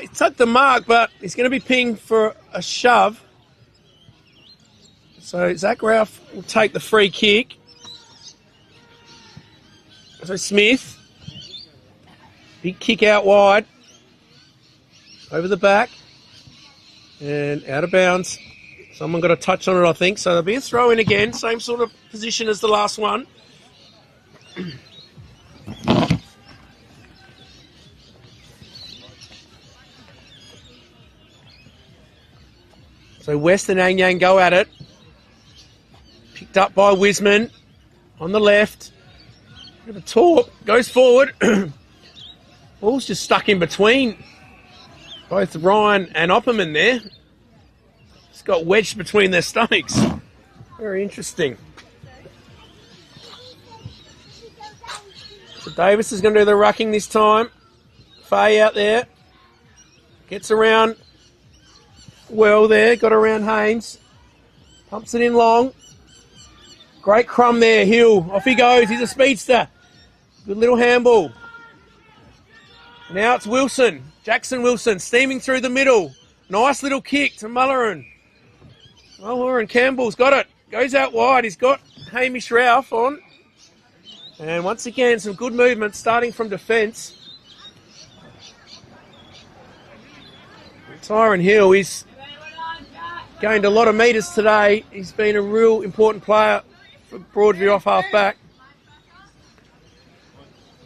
He took the mark, but he's going to be pinged for a shove. So Zach Ralph will take the free kick. So Smith. Big kick out wide. Over the back. And out of bounds. Someone got a touch on it, I think. So there'll be a throw in again. Same sort of position as the last one. So West and Anyang go at it. Picked up by Wiseman on the left. Bit of a talk. Goes forward. Ball's just stuck in between both Ryan and Opperman there. Just got wedged between their stomachs. Very interesting. So Davis is going to do the rucking this time. Faye out there. Gets around well there. Got around Haynes. Pumps it in long. Great crumb there. Hill. Off he goes. He's a speedster. Good little handball. Now it's Wilson. Jackson Wilson steaming through the middle. Nice little kick to Mullerin. Mullerin Campbell's got it. Goes out wide. He's got Hamish Ralph on. And once again, some good movement starting from defence. Tyron Hill, he's gained a lot of metres today. He's been a real important player for Broadview off half back.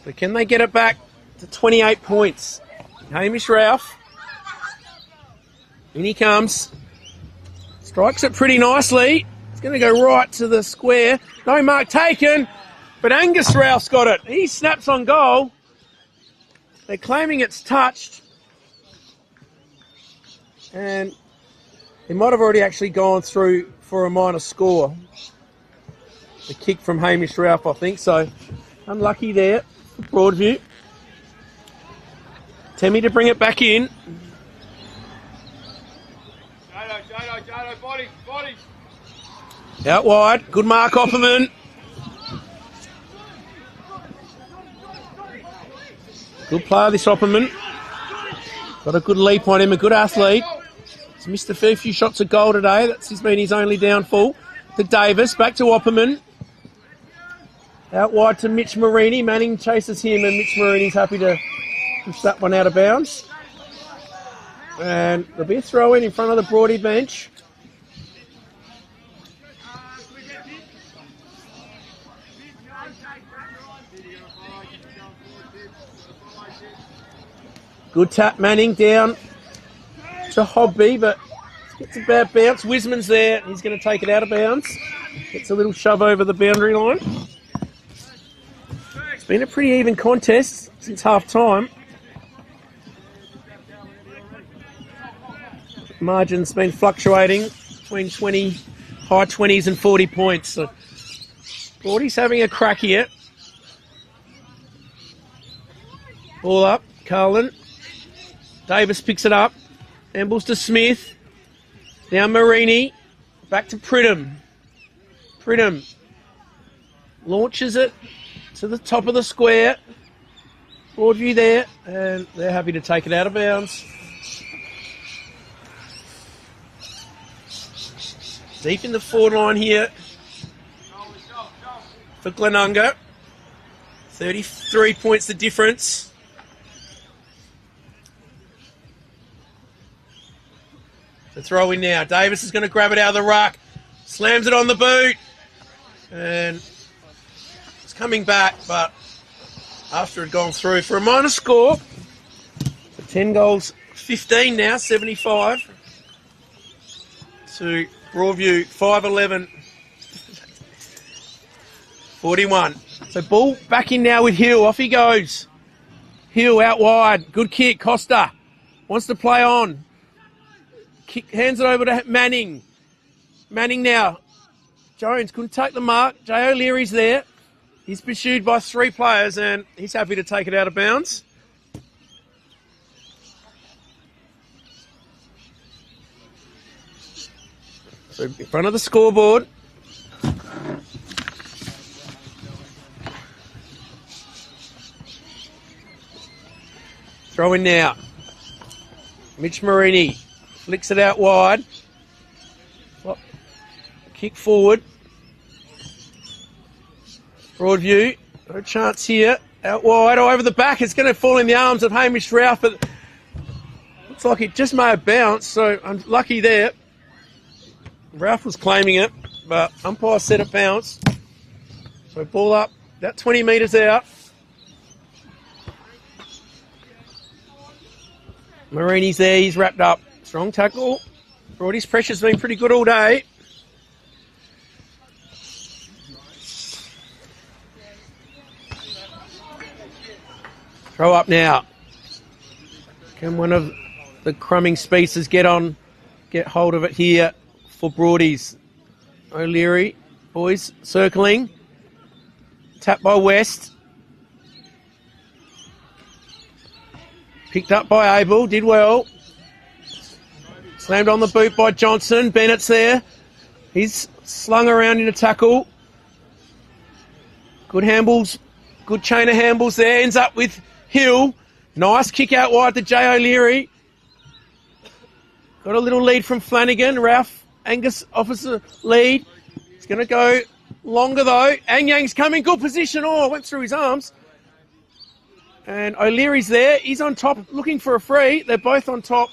So can they get it back to 28 points? Hamish Ralph. In he comes. Strikes it pretty nicely. It's going to go right to the square. No mark taken, but Angus Ralph's got it. He snaps on goal. They're claiming it's touched. And it might have already actually gone through for a minor score. The kick from Hamish Ralph, I think. So unlucky there for Broadview. Temi to bring it back in. Jado, body. Out wide. Good mark, Opperman. Good player, this Opperman. Got a good leap on him, a good athlete. He's missed a fair few shots at goal today. That's been his only downfall. To Davis, back to Opperman. Out wide to Mitch Marini. Manning chases him and Mitch Marini's happy to push that one out of bounds. And there'll be a throw in front of the Broady bench. Good tap, Manning down to Hobby, but gets a bad bounce. Wiseman's there. He's going to take it out of bounds. Gets a little shove over the boundary line. It's been a pretty even contest since half time. Margin's been fluctuating between high 20s and 40 points. So Broady's having a crack here. Ball up, Carlin. Davis picks it up. Ambles to Smith. Now Marini. Back to Pridham. Pridham launches it to the top of the square. Broadview there. And they're happy to take it out of bounds. Deep in the forward line here for Glenunga. 33 points the difference. The throw in now. Davis is going to grab it out of the ruck. Slams it on the boot. And it's coming back, but after it had gone through for a minor score. 10 goals, 15 now, 75. To Broadview, 5-11. 41. So ball back in now with Hill. Off he goes. Hill out wide. Good kick. Costa wants to play on. Kick, hands it over to Manning. Manning now. Jones couldn't take the mark. Jay O'Leary's there. He's pursued by 3 players and he's happy to take it out of bounds. So in front of the scoreboard. Throw in now. Mitch Marini flicks it out wide. Kick forward. Broadview, no chance here. Out wide, over the back. It's going to fall in the arms of Hamish Ralph, but looks like it just may have bounced, so unlucky there. Ralph was claiming it, but umpire said it bounced. So ball up, about 20 metres out. Marini's there, he's wrapped up. Strong tackle. Broadie's pressure's been pretty good all day. Throw up now. Can one of the crumbing species get hold of it here for Broadies? O'Leary, boys, circling. Tap by West. Picked up by Abel, did well. Slammed on the boot by Johnson. Bennett's there. He's slung around in a tackle. Good handballs, good chain of handballs there. Ends up with Hill. Nice kick out wide to Jay O'Leary. Got a little lead from Flanagan. Ralph Angus offers the lead. It's going to go longer though. Angyang's coming. Good position. Oh, went through his arms. And O'Leary's there. He's on top looking for a free. They're both on top.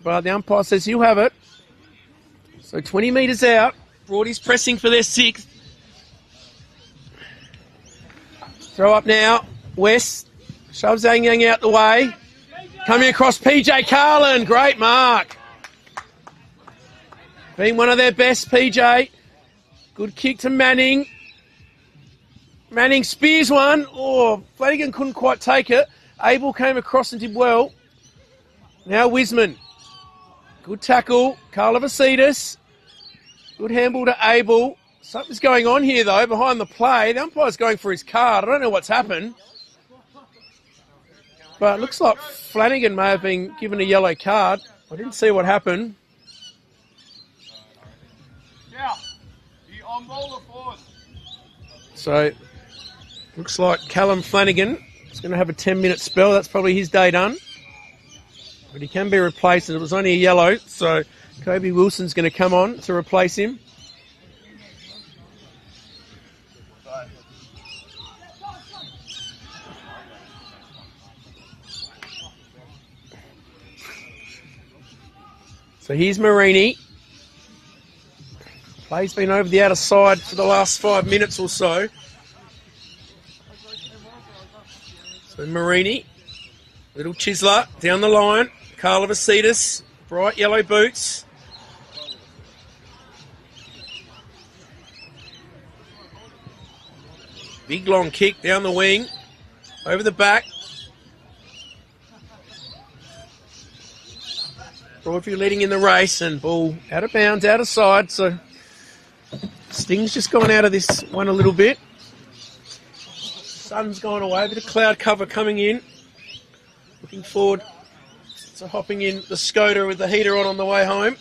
But the umpire says he'll have it. So 20 metres out. Broadie's pressing for their 6th. Throw up now. West shoves Angyang out the way. Coming across PJ Carlin. Great mark. Being one of their best, PJ. Good kick to Manning. Manning spears one. Oh, Flanagan couldn't quite take it. Abel came across and did well. Now Wiseman. Good tackle. Carla Vasidis. Good handball to Abel. Something's going on here, though, behind the play. The umpire's going for his card. I don't know what's happened. But it looks like Flanagan may have been given a yellow card. I didn't see what happened. Yeah, he on ball the forward. So, looks like Callum Flanagan is going to have a 10-minute spell. That's probably his day done. But he can be replaced, and it was only a yellow, so Kobe Wilson's going to come on to replace him. So here's Marini. Play's been over the outer side for the last 5 minutes or so. So Marini, little chiseler down the line. Carla Vasidis, bright yellow boots. Big long kick down the wing, over the back. Broadview leading in the race and ball out of bounds, out of side. So Sting's just gone out of this one a little bit. Sun's gone away, a bit of cloud cover coming in. Looking forward to hopping in the Skoda with the heater on the way home.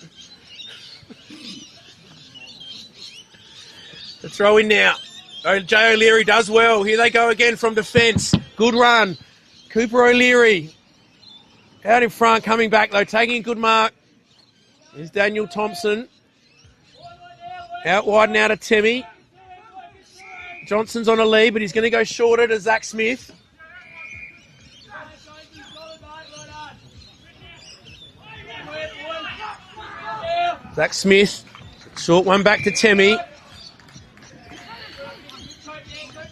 The throw in now. Jay O'Leary does well. Here they go again from defence. Good run. Cooper O'Leary out in front, coming back though, taking a good mark. There's Daniel Thompson. Out wide now to Temmie. Johnson's on a lead, but he's going to go shorter to Zach Smith. Zach Smith, short one back to Temmie.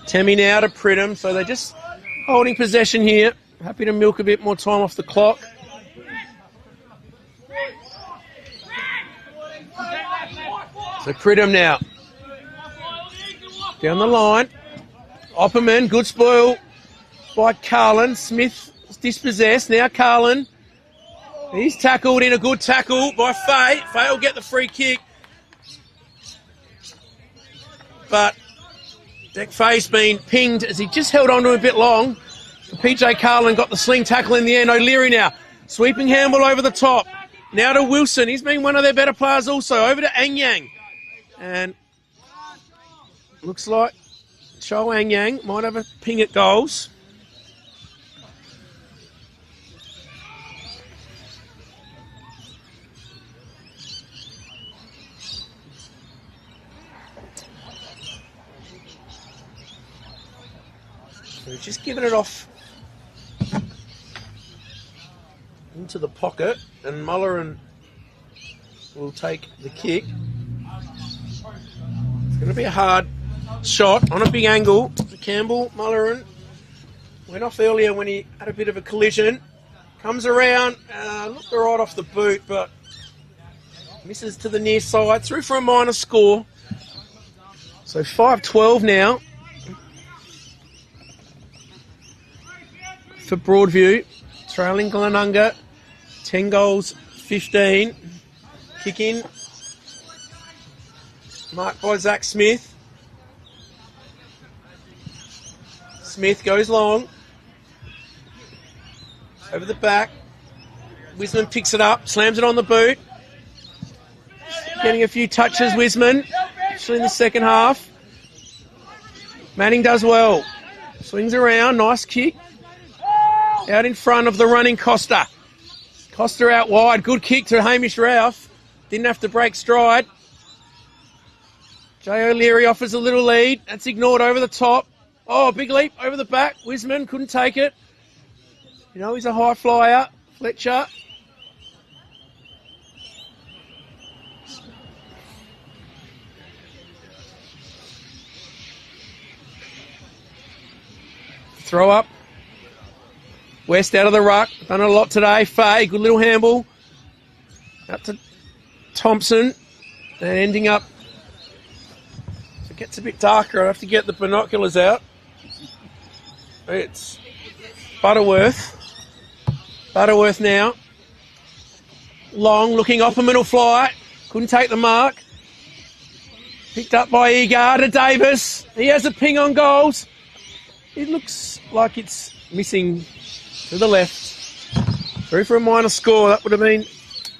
Temmie now to Pridham, so they're just holding possession here. Happy to milk a bit more time off the clock. So Pridham now. Down the line. Opperman, good spoil by Carlin. Smith is dispossessed. Now Carlin. He's tackled in a good tackle by Faye. Faye will get the free kick. But Deck Faye's been pinged as he just held on to him a bit long. PJ Carlin got the sling tackle in the end. O'Leary now. Sweeping handball over the top. Now to Wilson. He's been one of their better players also. Over to Anyang. And looks like Cho Anyang might have a ping at goals. So just giving it off into the pocket, and Mullerin will take the kick. It's going to be a hard shot on a big angle. Campbell, Mullerin went off earlier when he had a bit of a collision. Comes around, looked right off the boot, but misses to the near side. Through for a minor score. So 5-12 now for Broadview. Trailing Glenunga, 10 goals, 15. Kick in. Marked by Zach Smith. Smith goes long. Over the back. Wisman picks it up, slams it on the boot. Getting a few touches, Wisman, especially in the second half. Manning does well. Swings around, nice kick. Out in front of the running Costa. Costa out wide, good kick to Hamish Ralph. Didn't have to break stride. Jay O'Leary offers a little lead. That's ignored over the top. Oh, big leap over the back. Wisman couldn't take it. You know, he's a high flyer. Fletcher. Throw up. West out of the ruck. Done it a lot today. Faye, good little handball. Up to Thompson. And ending up. If it gets a bit darker, I have to get the binoculars out. It's Butterworth. Butterworth now. Long, looking Opperman will fly. Couldn't take the mark. Picked up by Egar to Davis. He has a ping on goals. It looks like it's missing to the left. Through for a minor score. That would have been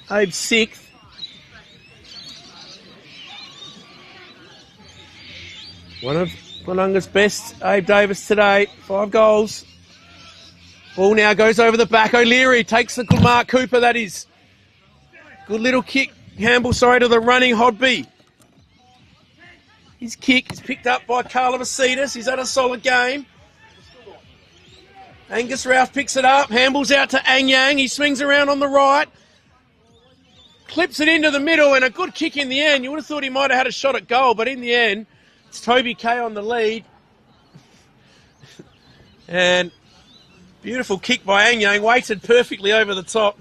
Abe's sixth. One of Glenunga's best, Abe Davis today. 5 goals. Ball now goes over the back. O'Leary takes the good mark. Cooper, that is. Good little kick. Handball, sorry, to the running Hodby. His kick is picked up by Carla Vasitas. He's had a solid game. Angus Ralph picks it up. Handballs out to Anyang. He swings around on the right. Clips it into the middle, and a good kick in the end. You would have thought he might have had a shot at goal, but in the end, it's Toby Kay on the lead. And beautiful kick by Anyang. Weighted perfectly over the top.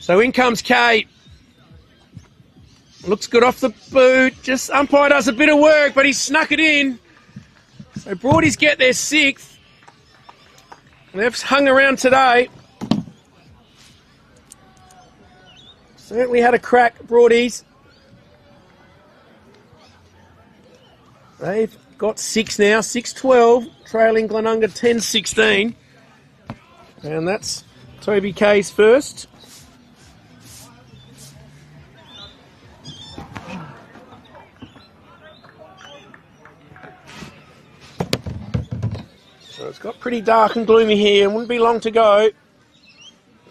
So in comes Kay. Looks good off the boot. Just umpire does a bit of work, but he snuck it in. So Broadies get their 6th. They've hung around today. Certainly had a crack, Broadies. They've got 6 now, 6-12, trailing Glenunga 10-16. And that's Toby Kay's first. So it's got pretty dark and gloomy here. Wouldn't be long to go.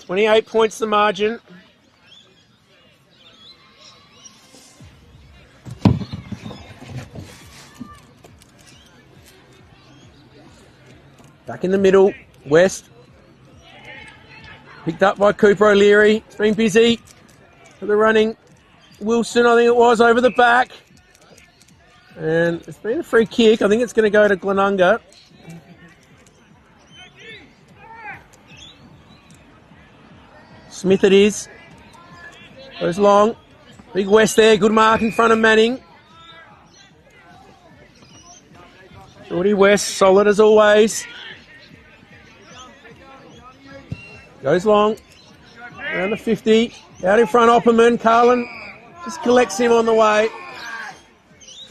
28 points the margin. Back in the middle, West. Picked up by Cooper O'Leary. It's been busy for the running. Wilson, I think it was, over the back. And it's been a free kick. I think it's going to go to Glenunga. Smith it is. Goes long. Big West there. Good mark in front of Manning. Geordie West, solid as always. Goes long. Around the 50. Out in front, Opperman. Carlin just collects him on the way.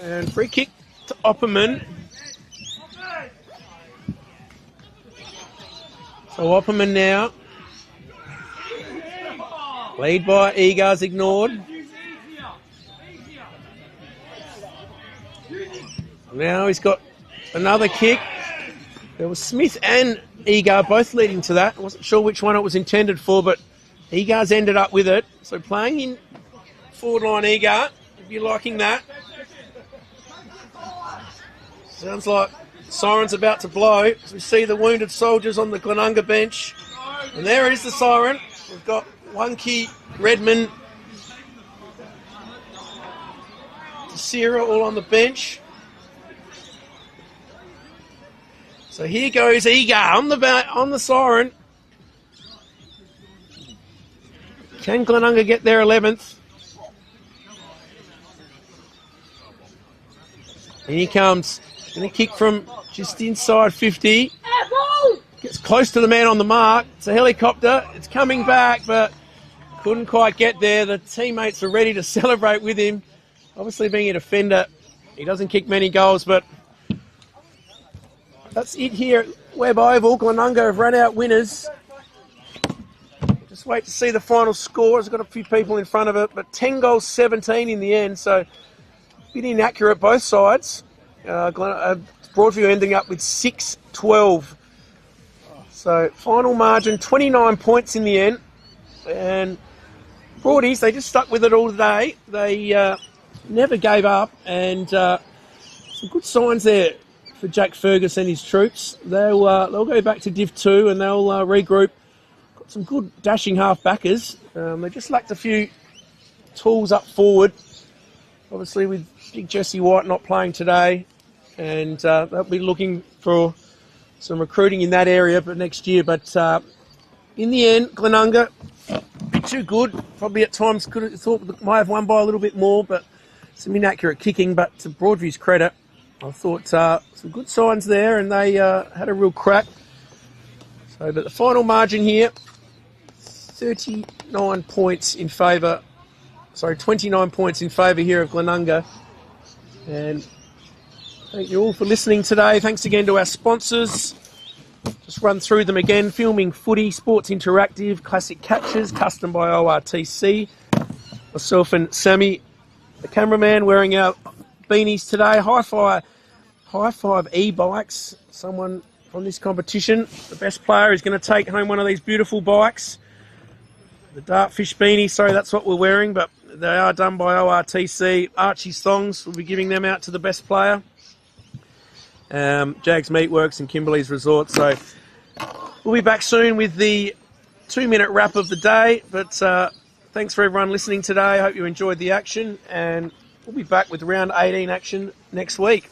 And free kick to Opperman. So Opperman now. Lead by Egar's ignored. Now he's got another kick. There was Smith and Egar both leading to that. I wasn't sure which one it was intended for, but Egar's ended up with it. So playing in forward line Egar, if you're liking that. Sounds like siren's about to blow as we see the wounded soldiers on the Glenunga bench. And there is the siren. We've got Wonky, Redmond, Sierra all on the bench. So here goes Egar on the siren. Can Glenunga get their 11th? And he comes. Going to kick from just inside 50. Gets close to the man on the mark. It's a helicopter. It's coming back, but couldn't quite get there. The teammates are ready to celebrate with him. Obviously being a defender, he doesn't kick many goals, but that's it here at Webb Oval. Glenunga have run out winners. Just wait to see the final score. It's got a few people in front of it, but 10 goals, 17 in the end, so a bit inaccurate both sides. Broadview ending up with 6-12. So final margin, 29 points in the end. And Broadies, they just stuck with it all day. They never gave up, and some good signs there for Jack Fergus and his troops. They'll go back to Div 2 and they'll regroup. Got some good dashing half-backers. They just lacked a few tools up forward. Obviously with big Jesse White not playing today, and they'll be looking for some recruiting in that area for next year. But in the end, Glenunga, a bit too good. Probably at times thought might have won by a little bit more, but some inaccurate kicking. But to Broadview's credit, I thought some good signs there, and they had a real crack. So, but the final margin here, 39 points in favour. Sorry, 29 points in favour here of Glenunga. And thank you all for listening today. Thanks again to our sponsors. Just run through them again. Filming Footy, Sports Interactive, Classic Catches, custom by ORTC. Myself and Sammy, the cameraman, wearing our beanies today. High five e-bikes. Someone from this competition. The best player is going to take home one of these beautiful bikes. The Dartfish beanie, sorry, that's what we're wearing, but they are done by ORTC. Archie's Thongs, we'll be giving them out to the best player. Jags Meatworks and Kimberley's Resort. So we'll be back soon with the 2-minute wrap of the day. But thanks for everyone listening today. I hope you enjoyed the action, and we'll be back with round 18 action next week.